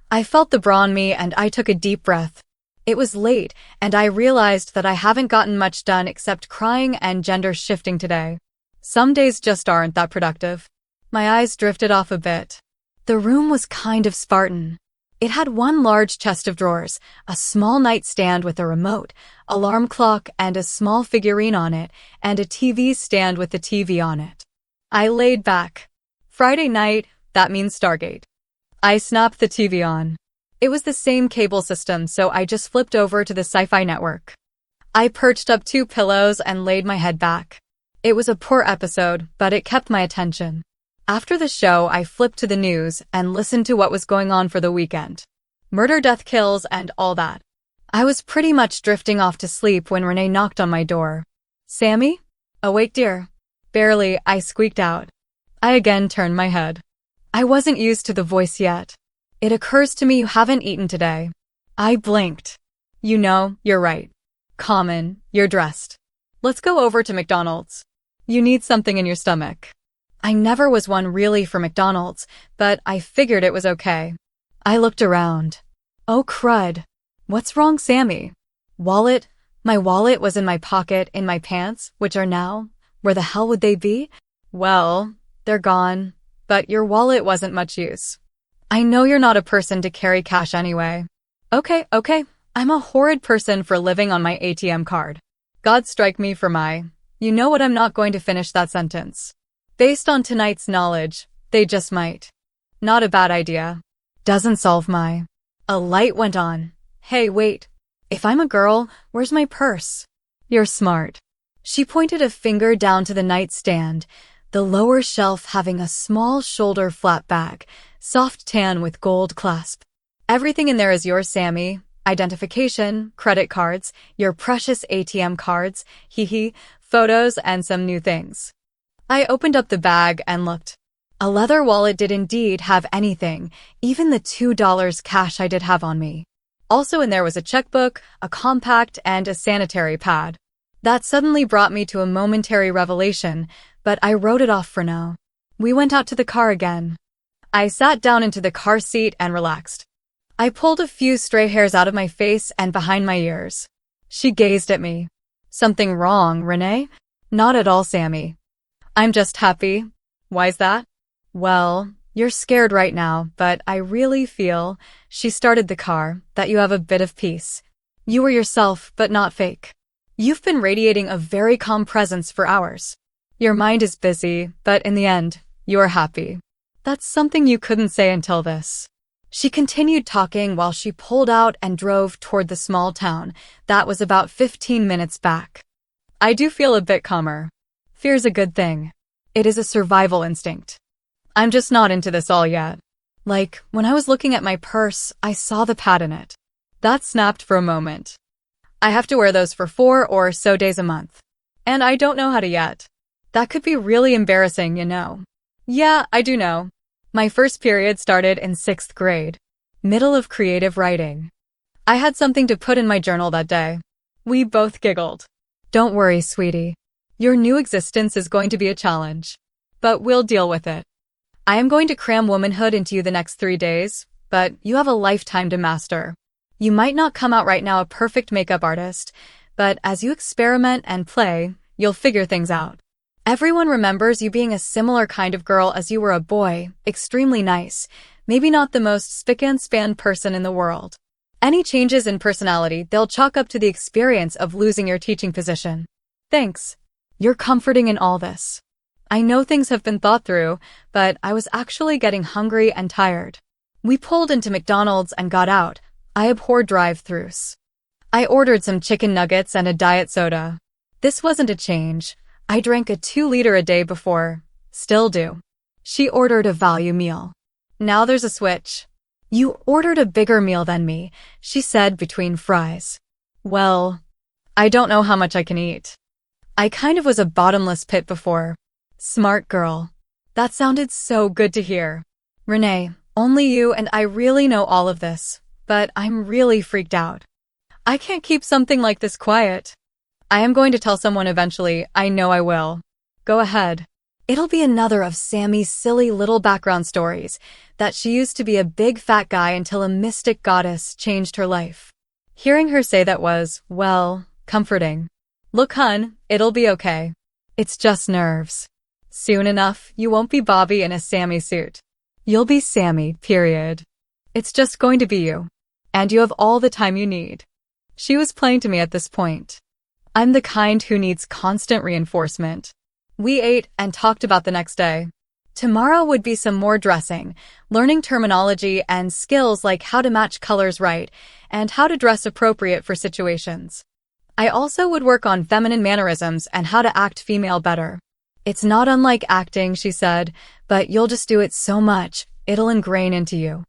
I felt the bra on me and I took a deep breath. It was late, and I realized that I haven't gotten much done except crying and gender shifting today. Some days just aren't that productive. My eyes drifted off a bit. The room was kind of Spartan. It had one large chest of drawers, a small nightstand with a remote, alarm clock and a small figurine on it, and a TV stand with the TV on it. I laid back. Friday night, that means Stargate. I snapped the TV on. It was the same cable system, so I just flipped over to the Sci-Fi Network. I perched up 2 pillows and laid my head back. It was a poor episode, but it kept my attention. After the show, I flipped to the news and listened to what was going on for the weekend. Murder, death, kills, and all that. I was pretty much drifting off to sleep when Renee knocked on my door. Sammy? Awake, dear? Barely, I squeaked out. I again turned my head. I wasn't used to the voice yet. It occurs to me you haven't eaten today. I blinked. You know, you're right. Common, you're dressed. Let's go over to McDonald's. You need something in your stomach. I never was one really for McDonald's, but I figured it was okay. I looked around. Oh crud. What's wrong, Sammy? Wallet? My wallet was in my pocket in my pants, which are now, where the hell would they be? Well, they're gone, but your wallet wasn't much use. I know you're not a person to carry cash anyway. Okay, I'm a horrid person for living on my ATM card. God strike me for my, you know what, I'm not going to finish that sentence. Based on tonight's knowledge, they just might. Not a bad idea. Doesn't solve my. A light went on. Hey, wait. If I'm a girl, where's my purse? You're smart. She pointed a finger down to the nightstand, the lower shelf having a small shoulder flap bag, soft tan with gold clasp. Everything in there is yours, Sammy. Identification, credit cards, your precious ATM cards, photos, and some new things. I opened up the bag and looked. A leather wallet did indeed have anything, even the $2 cash I did have on me. Also in there was a checkbook, a compact, and a sanitary pad. That suddenly brought me to a momentary revelation, but I wrote it off for now. We went out to the car again. I sat down into the car seat and relaxed. I pulled a few stray hairs out of my face and behind my ears. She gazed at me. Something wrong, Renee? Not at all, Sammy. I'm just happy. Why's that? Well, you're scared right now, but I really feel, she started the car, that you have a bit of peace. You were yourself, but not fake. You've been radiating a very calm presence for hours. Your mind is busy, but in the end, you're happy. That's something you couldn't say until this. She continued talking while she pulled out and drove toward the small town that was about 15 minutes back. I do feel a bit calmer. Fear's a good thing. It is a survival instinct. I'm just not into this all yet. Like, when I was looking at my purse, I saw the pad in it. That snapped for a moment. I have to wear those for 4 or so days a month. And I don't know how to yet. That could be really embarrassing, you know. Yeah, I do know. My first period started in 6th grade. Middle of creative writing. I had something to put in my journal that day. We both giggled. Don't worry, sweetie. Your new existence is going to be a challenge. But we'll deal with it. I am going to cram womanhood into you the next 3 days, but you have a lifetime to master. You might not come out right now a perfect makeup artist, but as you experiment and play, you'll figure things out. Everyone remembers you being a similar kind of girl as you were a boy, extremely nice, maybe not the most spick and span person in the world. Any changes in personality they'll chalk up to the experience of losing your teaching position. Thanks. You're comforting in all this. I know things have been thought through, but I was actually getting hungry and tired. We pulled into McDonald's and got out. I abhor drive-thrus. I ordered some chicken nuggets and a diet soda. This wasn't a change. I drank a 2-liter a day before. Still do. She ordered a value meal. Now there's a switch. You ordered a bigger meal than me, she said between fries. Well, I don't know how much I can eat. I kind of was a bottomless pit before. Smart girl. That sounded so good to hear. Renee, only you and I really know all of this, but I'm really freaked out. I can't keep something like this quiet. I am going to tell someone eventually, I know I will. Go ahead. It'll be another of Sammy's silly little background stories, that she used to be a big fat guy until a mystic goddess changed her life. Hearing her say that was, well, comforting. Look, hun, it'll be okay. It's just nerves. Soon enough, you won't be Bobby in a Sammy suit. You'll be Sammy, period. It's just going to be you. And you have all the time you need. She was playing to me at this point. I'm the kind who needs constant reinforcement. We ate and talked about the next day. Tomorrow would be some more dressing, learning terminology and skills like how to match colors right and how to dress appropriate for situations. I also would work on feminine mannerisms and how to act female better. It's not unlike acting, she said, but you'll just do it so much, it'll ingrain into you.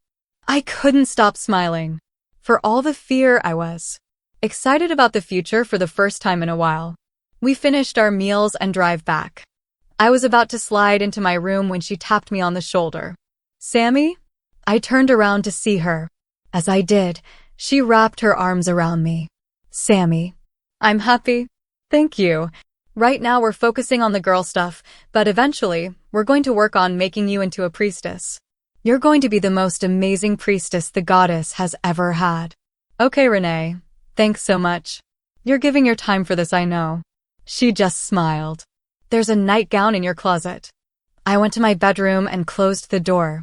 I couldn't stop smiling. For all the fear, I was excited about the future for the first time in a while. We finished our meals and drive back. I was about to slide into my room when she tapped me on the shoulder. Sammy? I turned around to see her. As I did, she wrapped her arms around me. Sammy. I'm happy. Thank you. Right now we're focusing on the girl stuff, but eventually, we're going to work on making you into a priestess. You're going to be the most amazing priestess the goddess has ever had. Okay, Renee. Thanks so much. You're giving your time for this, I know. She just smiled. There's a nightgown in your closet. I went to my bedroom and closed the door.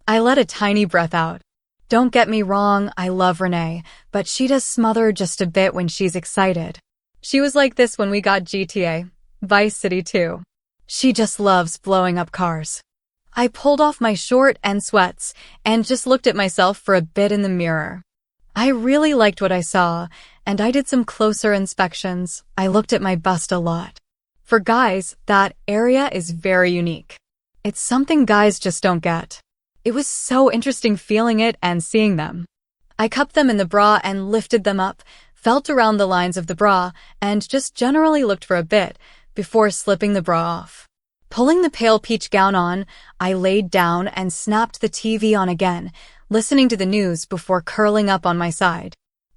I let a tiny breath out. Don't get me wrong, I love Renee, but she does smother just a bit when she's excited. She was like this when we got GTA, Vice City too. She just loves blowing up cars. I pulled off my short and sweats and just looked at myself for a bit in the mirror. I really liked what I saw, and I did some closer inspections. I looked at my bust a lot. For guys, that area is very unique. It's something guys just don't get. It was so interesting feeling it and seeing them. I cupped them in the bra and lifted them up, felt around the lines of the bra, and just generally looked for a bit before slipping the bra off. Pulling the pale peach gown on, I laid down and snapped the TV on again, listening to the news before curling up on my side.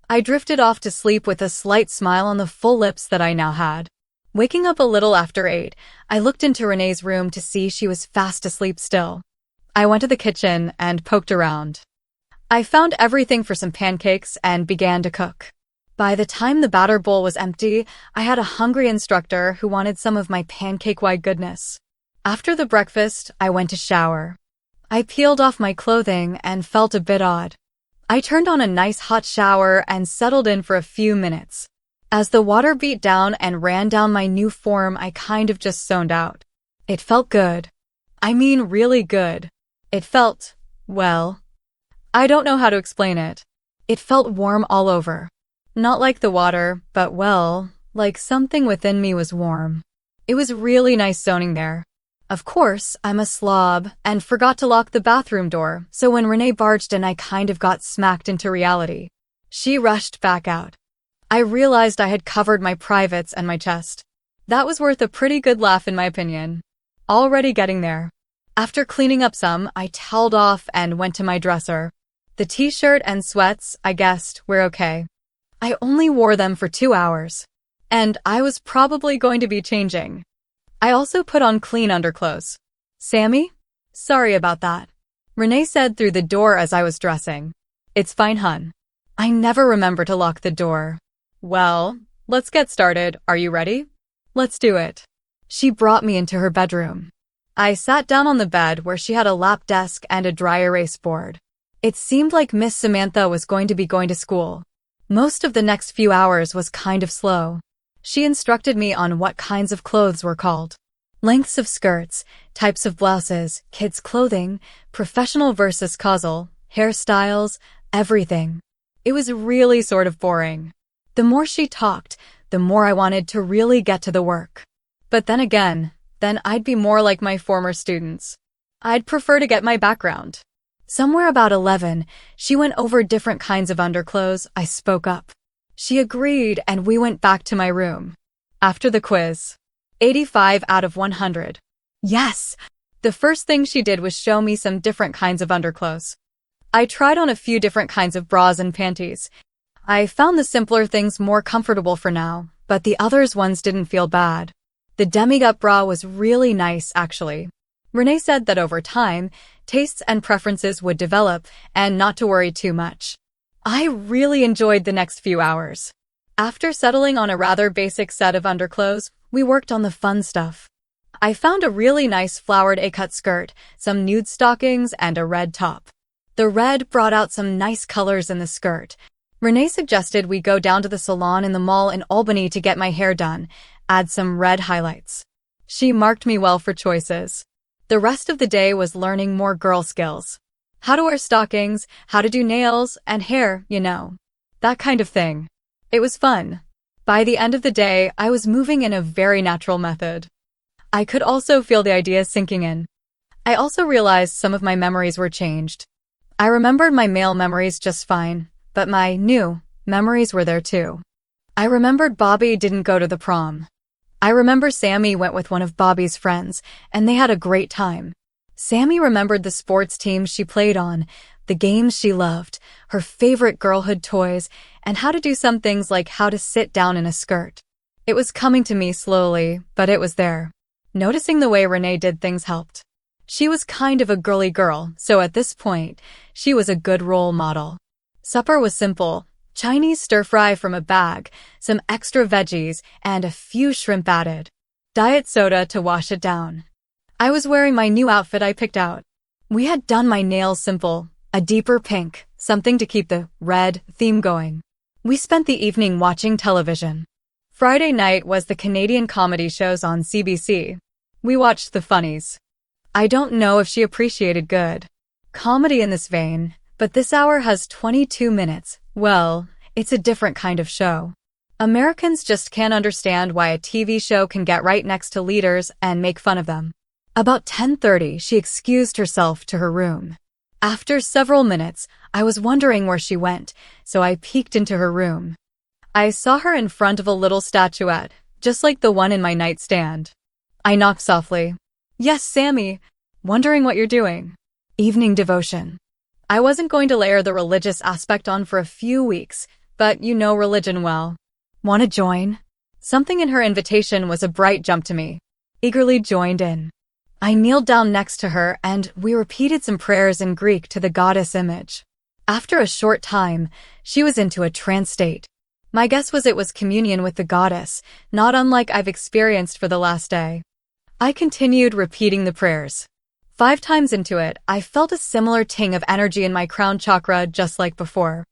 I drifted off to sleep with a slight smile on the full lips that I now had. Waking up a little after 8, I looked into Renee's room to see she was fast asleep still. I went to the kitchen and poked around. I found everything for some pancakes and began to cook. By the time the batter bowl was empty, I had a hungry instructor who wanted some of my pancake-wide goodness. After the breakfast, I went to shower. I peeled off my clothing and felt a bit odd. I turned on a nice hot shower and settled in for a few minutes. As the water beat down and ran down my new form, I kind of just zoned out. It felt good. I mean, really good. It felt, well, I don't know how to explain it. It felt warm all over. Not like the water, but well, like something within me was warm. It was really nice zoning there. Of course, I'm a slob and forgot to lock the bathroom door, so when Renee barged in, I kind of got smacked into reality. She rushed back out. I realized I had covered my privates and my chest. That was worth a pretty good laugh in my opinion. Already getting there. After cleaning up some, I toweled off and went to my dresser. The t-shirt and sweats, I guessed, were okay. I only wore them for 2 hours. And I was probably going to be changing. I also put on clean underclothes. Sammy? Sorry about that. Renee said through the door as I was dressing. It's fine, hun. I never remember to lock the door. Well, let's get started. Are you ready? Let's do it. She brought me into her bedroom. I sat down on the bed where she had a lap desk and a dry erase board. It seemed like Miss Samantha was going to school. Most of the next few hours was kind of slow. She instructed me on what kinds of clothes were called. Lengths of skirts, types of blouses, kids' clothing, professional versus casual, hairstyles, everything. It was really sort of boring. The more she talked, the more I wanted to really get to the work. But then again, I'd be more like my former students. I'd prefer to get my background. Somewhere about 11, she went over different kinds of underclothes. I spoke up. She agreed and we went back to my room. After the quiz, 85 out of 100. Yes! The first thing she did was show me some different kinds of underclothes. I tried on a few different kinds of bras and panties. I found the simpler things more comfortable for now, but the others ones didn't feel bad. The demi-gut bra was really nice, actually. Renee said that over time, tastes and preferences would develop and not to worry too much. I really enjoyed the next few hours. After settling on a rather basic set of underclothes, we worked on the fun stuff. I found a really nice flowered A-cut skirt, some nude stockings, and a red top. The red brought out some nice colors in the skirt. Renee suggested we go down to the salon in the mall in Albany to get my hair done, add some red highlights. She marked me well for choices. The rest of the day was learning more girl skills. How to wear stockings, how to do nails and hair, you know. That kind of thing. It was fun. By the end of the day, I was moving in a very natural method. I could also feel the ideas sinking in. I also realized some of my memories were changed. I remembered my male memories just fine, but my new memories were there too. I remembered Bobby didn't go to the prom. I remember Sammy went with one of Bobby's friends, and they had a great time. Sammy remembered the sports teams she played on, the games she loved, her favorite girlhood toys, and how to do some things like how to sit down in a skirt. It was coming to me slowly, but it was there. Noticing the way Renee did things helped. She was kind of a girly girl, so at this point, she was a good role model. Supper was simple. Chinese stir-fry from a bag, some extra veggies, and a few shrimp added. Diet soda to wash it down. I was wearing my new outfit I picked out. We had done my nails simple, a deeper pink, something to keep the red theme going. We spent the evening watching television. Friday night was the Canadian comedy shows on CBC. We watched the funnies. I don't know if she appreciated good comedy in this vein, but this hour has 22 minutes. Well, it's a different kind of show. Americans just can't understand why a TV show can get right next to leaders and make fun of them. About 10:30, she excused herself to her room. After several minutes, I was wondering where she went, so I peeked into her room. I saw her in front of a little statuette, just like the one in my nightstand. I knocked softly. Yes, Sammy. Wondering what you're doing. Evening devotion. I wasn't going to layer the religious aspect on for a few weeks, but you know religion well. Want to join? Something in her invitation was a bright jump to me. Eagerly joined in. I kneeled down next to her and we repeated some prayers in Greek to the goddess image. After a short time, she was into a trance state. My guess was it was communion with the goddess, not unlike I've experienced for the last day. I continued repeating the prayers. 5 times into it, I felt a similar ting of energy in my crown chakra just like before.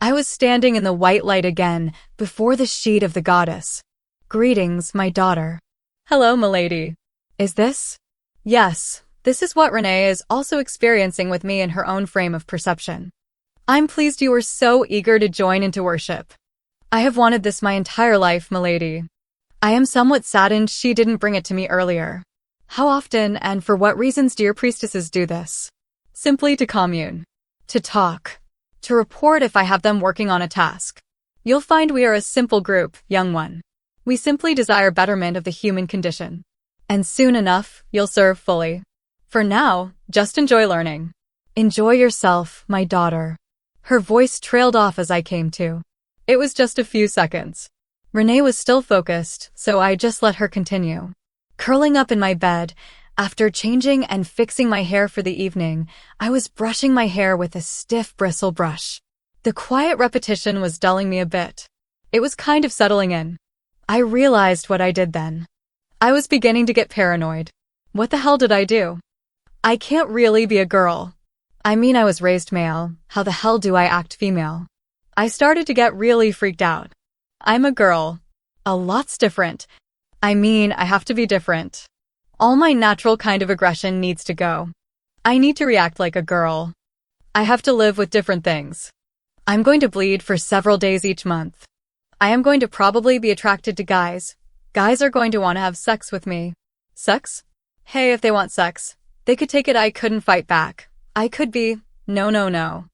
I was standing in the white light again, before the sheet of the goddess. Greetings, my daughter. Hello, milady. Is this? Yes, this is what Renee is also experiencing with me in her own frame of perception. I'm pleased you were so eager to join into worship. I have wanted this my entire life, milady. I am somewhat saddened she didn't bring it to me earlier. How often and for what reasons do your priestesses do this? Simply to commune. To talk. To report if I have them working on a task. You'll find we are a simple group, young one. We simply desire betterment of the human condition. And soon enough, you'll serve fully. For now, just enjoy learning. Enjoy yourself, my daughter. Her voice trailed off as I came to. It was just a few seconds. Renee was still focused, so I just let her continue. Curling up in my bed, after changing and fixing my hair for the evening, I was brushing my hair with a stiff bristle brush. The quiet repetition was dulling me a bit. It was kind of settling in. I realized what I did then. I was beginning to get paranoid. What the hell did I do? I can't really be a girl. I mean, I was raised male. How the hell do I act female? I started to get really freaked out. I'm a girl. A lot's different. I mean, I have to be different. All my natural kind of aggression needs to go. I need to react like a girl. I have to live with different things. I'm going to bleed for several days each month. I am going to probably be attracted to guys. Guys are going to want to have sex with me. Sex? Hey, if they want sex, they could take it. I couldn't fight back. I could be, no.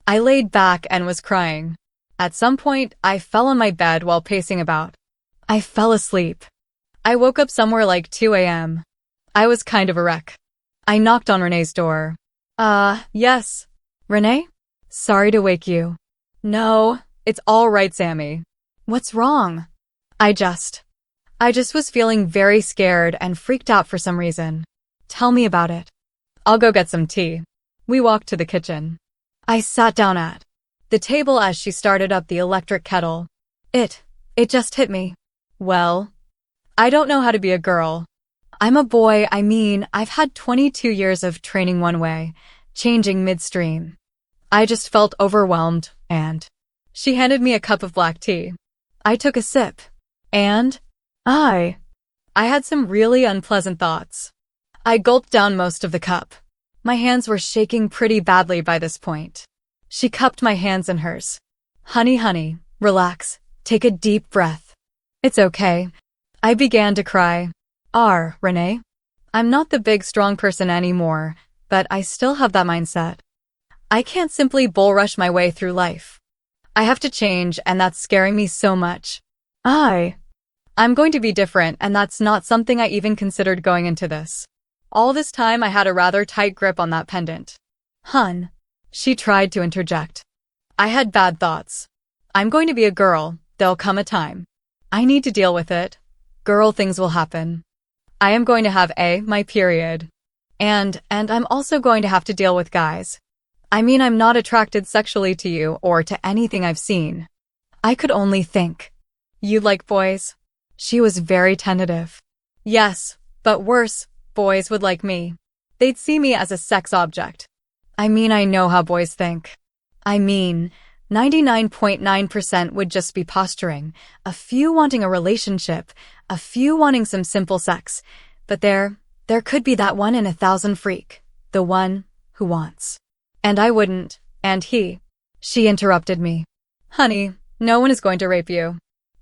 I laid back and was crying. At some point, I fell on my bed while pacing about. I fell asleep. I woke up somewhere like 2 a.m. I was kind of a wreck. I knocked on Renee's door. Yes. Renee? Sorry to wake you. No, it's all right, Sammy. What's wrong? I just was feeling very scared and freaked out for some reason. Tell me about it. I'll go get some tea. We walked to the kitchen. I sat down at the table as she started up the electric kettle. It just hit me. Well, I don't know how to be a girl. I'm a boy. I mean, I've had 22 years of training one way, changing midstream. I just felt overwhelmed, and she handed me a cup of black tea. I took a sip, and I had some really unpleasant thoughts. I gulped down most of the cup. My hands were shaking pretty badly by this point. She cupped my hands in hers. Honey, relax. Take a deep breath. It's okay. I began to cry. Renee? I'm not the big strong person anymore, but I still have that mindset. I can't simply bull rush my way through life. I have to change, and that's scaring me so much. I'm going to be different, and that's not something I even considered going into this. All this time I had a rather tight grip on that pendant. Hun. She tried to interject. I had bad thoughts. I'm going to be a girl. There'll come a time. I need to deal with it. Girl things will happen. I am going to have my period. And I'm also going to have to deal with guys. I mean, I'm not attracted sexually to you or to anything I've seen. I could only think. You like boys? She was very tentative. Yes, but worse, boys would like me. They'd see me as a sex object. I mean, I know how boys think. I mean, 99.9% would just be posturing, a few wanting a relationship, a few wanting some simple sex, but there could be that 1 in 1,000 freak, the one who wants. And I wouldn't, and she interrupted me. Honey, no one is going to rape you.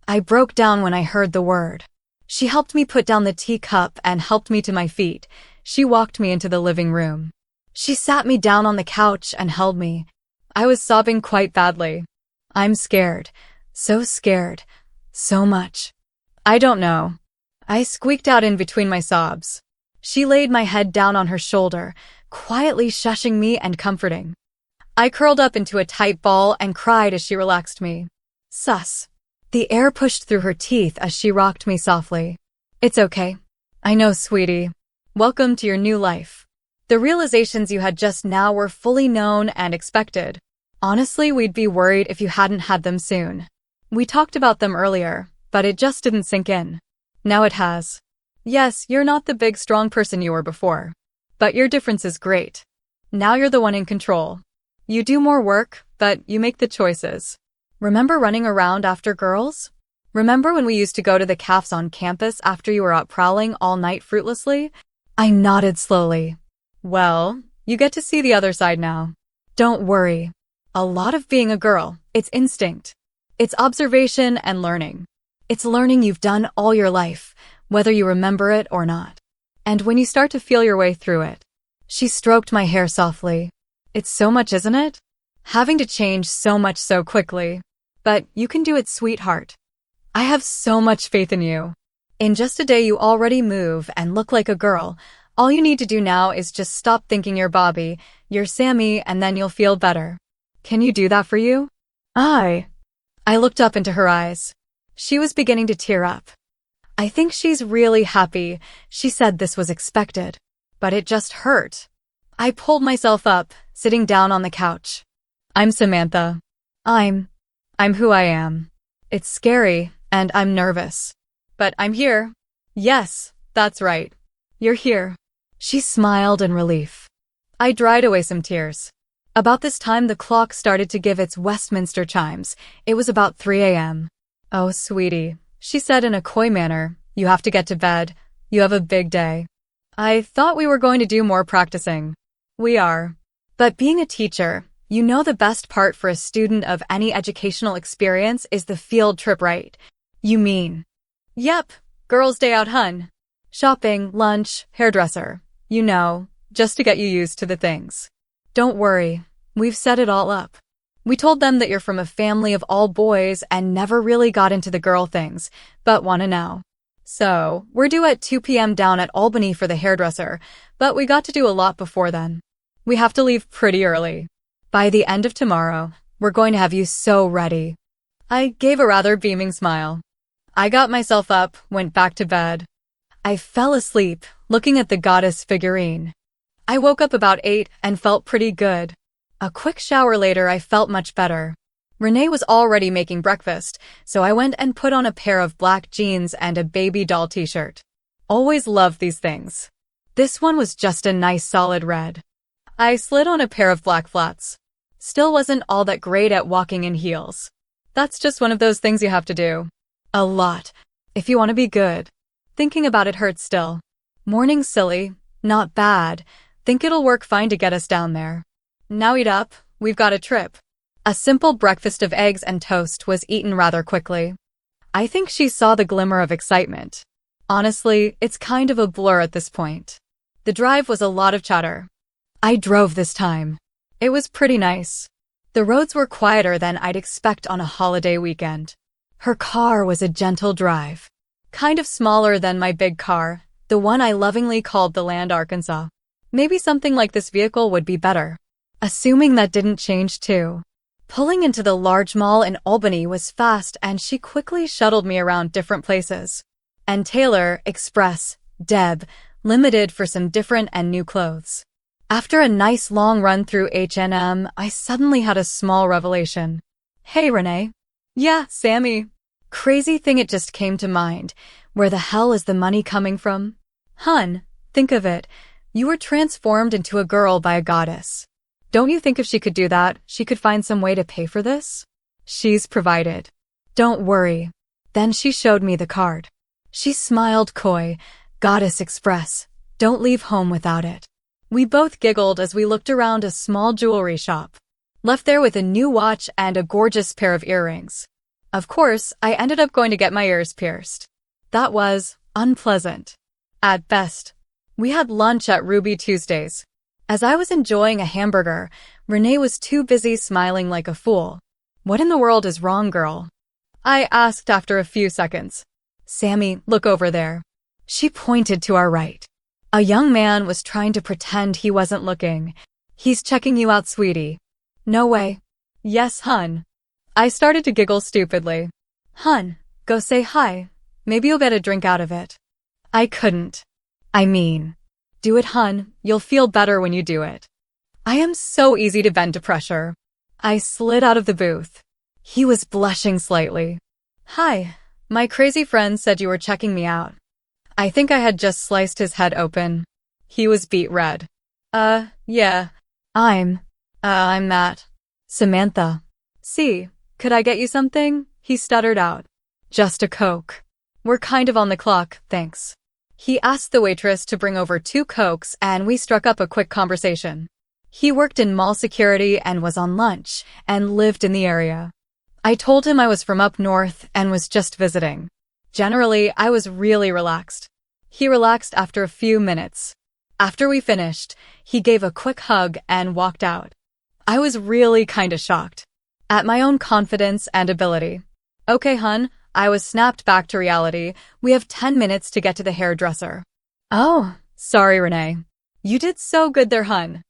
I broke down when I heard the word. She helped me put down the teacup and helped me to my feet. She walked me into the living room. She sat me down on the couch and held me. I was sobbing quite badly. I'm scared. So scared. So much. I don't know. I squeaked out in between my sobs. She laid my head down on her shoulder, quietly shushing me and comforting. I curled up into a tight ball and cried as she relaxed me. Sus. The air pushed through her teeth as she rocked me softly. It's okay. I know, sweetie. Welcome to your new life. The realizations you had just now were fully known and expected. Honestly, we'd be worried if you hadn't had them soon. We talked about them earlier, but it just didn't sink in. Now it has. Yes, you're not the big strong person you were before. But your difference is great. Now you're the one in control. You do more work, but you make the choices. Remember running around after girls? Remember when we used to go to the cafes on campus after you were out prowling all night fruitlessly? I nodded slowly. Well, you get to see the other side now. Don't worry. A lot of being a girl, it's instinct. It's observation and learning. It's learning you've done all your life, whether you remember it or not. And when you start to feel your way through it. She stroked my hair softly. It's so much, isn't it? Having to change so much so quickly. But you can do it, sweetheart. I have so much faith in you. In just a day you already move and look like a girl. All you need to do now is just stop thinking you're Bobby, you're Sammy, and then you'll feel better. Can you do that for you? I looked up into her eyes. She was beginning to tear up. I think she's really happy. She said this was expected. But it just hurt. I pulled myself up, sitting down on the couch. I'm Samantha. I'm who I am. It's scary, and I'm nervous. But I'm here. Yes, that's right. You're here. She smiled in relief. I dried away some tears. About this time the clock started to give its Westminster chimes. It was about 3 a.m. Oh, sweetie, she said in a coy manner, you have to get to bed. You have a big day. I thought we were going to do more practicing. We are. But being a teacher, you know the best part for a student of any educational experience is the field trip, right? You mean? Yep, girls' day out, hun. Shopping, lunch, hairdresser. You know, just to get you used to the things. Don't worry, we've set it all up. We told them that you're from a family of all boys and never really got into the girl things, but wanna know. So, we're due at 2 p.m. down at Albany for the hairdresser, but we got to do a lot before then. We have to leave pretty early. By the end of tomorrow, we're going to have you so ready. I gave a rather beaming smile. I got myself up, went back to bed. I fell asleep, looking at the goddess figurine. I woke up about 8 and felt pretty good. A quick shower later, I felt much better. Renee was already making breakfast, so I went and put on a pair of black jeans and a baby doll t-shirt. Always loved these things. This one was just a nice solid red. I slid on a pair of black flats. Still wasn't all that great at walking in heels. That's just one of those things you have to do. A lot. If you want to be good. Thinking about it hurts still. Morning's silly. Not bad. Think it'll work fine to get us down there. Now eat up. We've got a trip. A simple breakfast of eggs and toast was eaten rather quickly. I think she saw the glimmer of excitement. Honestly, it's kind of a blur at this point. The drive was a lot of chatter. I drove this time. It was pretty nice. The roads were quieter than I'd expect on a holiday weekend. Her car was a gentle drive. Kind of smaller than my big car, the one I lovingly called the Land Arkansas. Maybe something like this vehicle would be better. Assuming that didn't change too. Pulling into the large mall in Albany was fast and she quickly shuttled me around different places. And Taylor, Express, Deb, Limited for some different and new clothes. After a nice long run through H&M, I suddenly had a small revelation. Hey, Renee. Yeah, Sammy. Crazy thing, it just came to mind. Where the hell is the money coming from? Hun, think of it. You were transformed into a girl by a goddess. Don't you think if she could do that, she could find some way to pay for this? She's provided. Don't worry. Then she showed me the card. She smiled coy. Goddess Express. Don't leave home without it. We both giggled as we looked around a small jewelry shop. Left there with a new watch and a gorgeous pair of earrings. Of course, I ended up going to get my ears pierced. That was unpleasant. At best. We had lunch at Ruby Tuesdays. As I was enjoying a hamburger, Renee was too busy smiling like a fool. What in the world is wrong, girl? I asked after a few seconds. Sammy, look over there. She pointed to our right. A young man was trying to pretend he wasn't looking. He's checking you out, sweetie. No way. Yes, hun. I started to giggle stupidly. Hun, go say hi. Maybe you'll get a drink out of it. I couldn't. I mean, do it, hun. You'll feel better when you do it. I am so easy to bend to pressure. I slid out of the booth. He was blushing slightly. Hi, my crazy friend said you were checking me out. I think I had just sliced his head open. He was beet red. Yeah. I'm Matt. Samantha. See, could I get you something? He stuttered out. Just a Coke. We're kind of on the clock, thanks. He asked the waitress to bring over 2 Cokes and we struck up a quick conversation. He worked in mall security and was on lunch and lived in the area. I told him I was from up north and was just visiting. Generally, I was really relaxed. He relaxed after a few minutes. After we finished, he gave a quick hug and walked out. I was really kinda shocked at my own confidence and ability. Okay, hun, I was snapped back to reality. We have 10 minutes to get to the hairdresser. Oh, sorry, Renee. You did so good there, hun.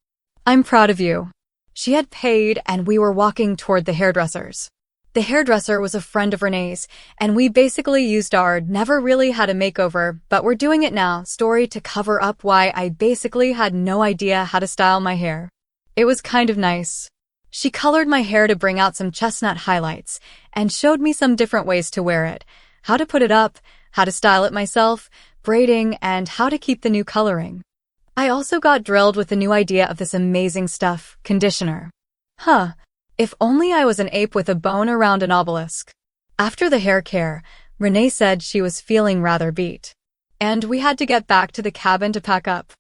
I'm proud of you. She had paid and we were walking toward the hairdressers. The hairdresser was a friend of Renee's, and we basically used our never really had a makeover, but we're doing it now story to cover up why I basically had no idea how to style my hair. It was kind of nice. She colored my hair to bring out some chestnut highlights and showed me some different ways to wear it, how to put it up, how to style it myself, braiding, and how to keep the new coloring. I also got drilled with the new idea of this amazing stuff, conditioner. If only I was an ape with a bone around an obelisk. After the hair care, Renee said she was feeling rather beat, and we had to get back to the cabin to pack up.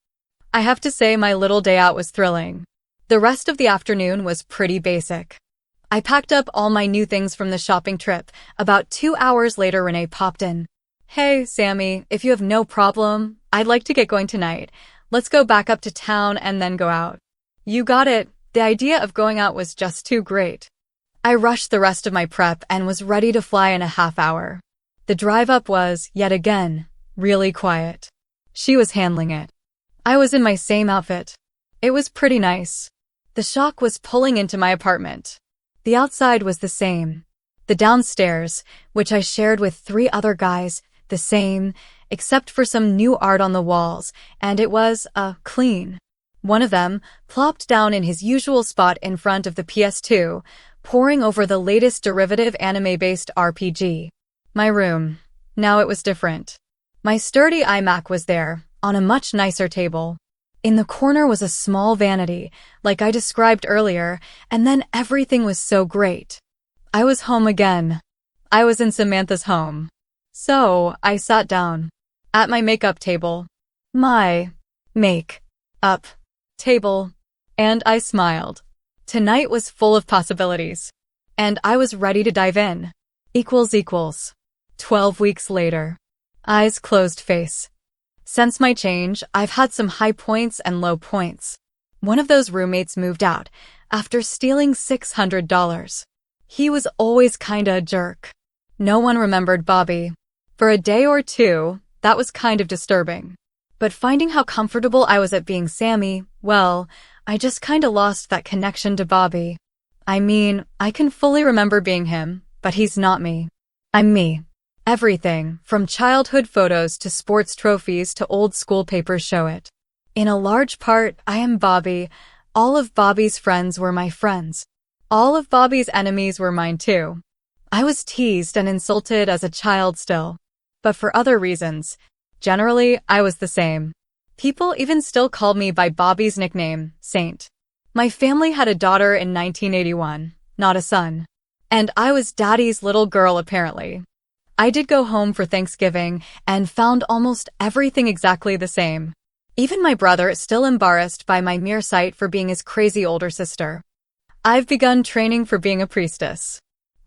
I have to say my little day out was thrilling. The rest of the afternoon was pretty basic. I packed up all my new things from the shopping trip. About 2 hours later, Renee popped in. Hey, Sammy, if you have no problem, I'd like to get going tonight. Let's go back up to town and then go out. You got it. The idea of going out was just too great. I rushed the rest of my prep and was ready to fly in a half hour. The drive up was, yet again, really quiet. She was handling it. I was in my same outfit. It was pretty nice. The shock was pulling into my apartment. The outside was the same. The downstairs, which I shared with 3 other guys, the same, except for some new art on the walls, and it was, clean. One of them plopped down in his usual spot in front of the PS2, poring over the latest derivative anime-based RPG. My room. Now it was different. My sturdy iMac was there, on a much nicer table. In the corner was a small vanity, like I described earlier, and then everything was so great. I was home again. I was in Samantha's home. So, I sat down. At my makeup table. My make-up table. And I smiled. Tonight was full of possibilities. And I was ready to dive in. == 12 weeks later. Eyes closed, face. Since my change, I've had some high points and low points. One of those roommates moved out after stealing $600. He was always kinda a jerk. No one remembered Bobby. For a day or two, that was kind of disturbing. But finding how comfortable I was at being Sammy, well, I just kinda lost that connection to Bobby. I mean, I can fully remember being him, but he's not me. I'm me. Everything, from childhood photos to sports trophies to old school papers show it. In a large part, I am Bobby. All of Bobby's friends were my friends. All of Bobby's enemies were mine too. I was teased and insulted as a child still. But for other reasons. Generally, I was the same. People even still called me by Bobby's nickname, Saint. My family had a daughter in 1981, not a son. And I was Daddy's little girl apparently. I did go home for Thanksgiving and found almost everything exactly the same. Even my brother is still embarrassed by my mere sight for being his crazy older sister. I've begun training for being a priestess.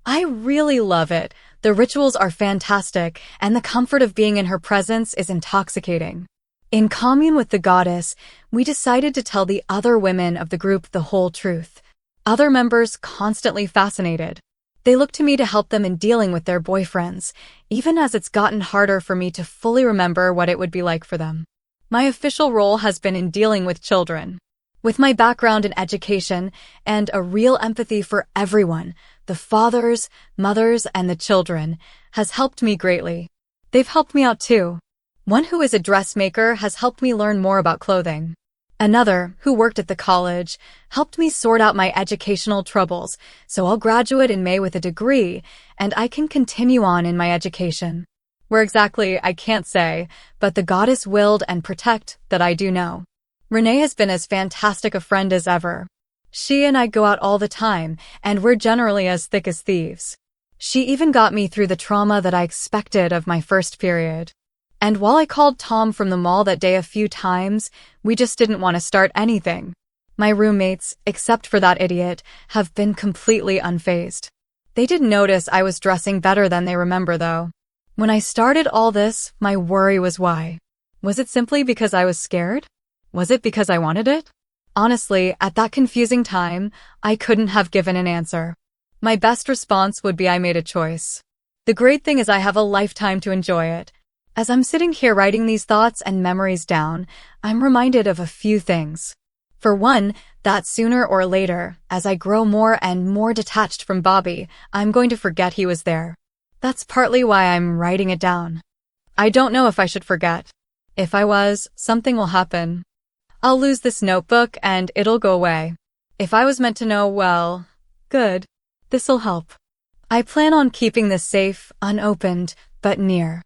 I really love it. The rituals are fantastic, and the comfort of being in her presence is intoxicating. In commune with the goddess, we decided to tell the other women of the group the whole truth. Other members constantly fascinated. They look to me to help them in dealing with their boyfriends, even as it's gotten harder for me to fully remember what it would be like for them. My official role has been in dealing with children. With my background in education and a real empathy for everyone, the fathers, mothers, and the children, has helped me greatly. They've helped me out too. One who is a dressmaker has helped me learn more about clothing. Another, who worked at the college, helped me sort out my educational troubles, so I'll graduate in May with a degree, and I can continue on in my education. Where exactly, I can't say, but the goddess willed and protect that I do know. Renee has been as fantastic a friend as ever. She and I go out all the time, and we're generally as thick as thieves. She even got me through the trauma that I expected of my first period. And while I called Tom from the mall that day a few times, we just didn't want to start anything. My roommates, except for that idiot, have been completely unfazed. They didn't notice I was dressing better than they remember, though. When I started all this, my worry was why. Was it simply because I was scared? Was it because I wanted it? Honestly, at that confusing time, I couldn't have given an answer. My best response would be I made a choice. The great thing is I have a lifetime to enjoy it. As I'm sitting here writing these thoughts and memories down, I'm reminded of a few things. For one, that sooner or later, as I grow more and more detached from Bobby, I'm going to forget he was there. That's partly why I'm writing it down. I don't know if I should forget. If I was, something will happen. I'll lose this notebook and it'll go away. If I was meant to know, well, good. This'll help. I plan on keeping this safe, unopened, but near.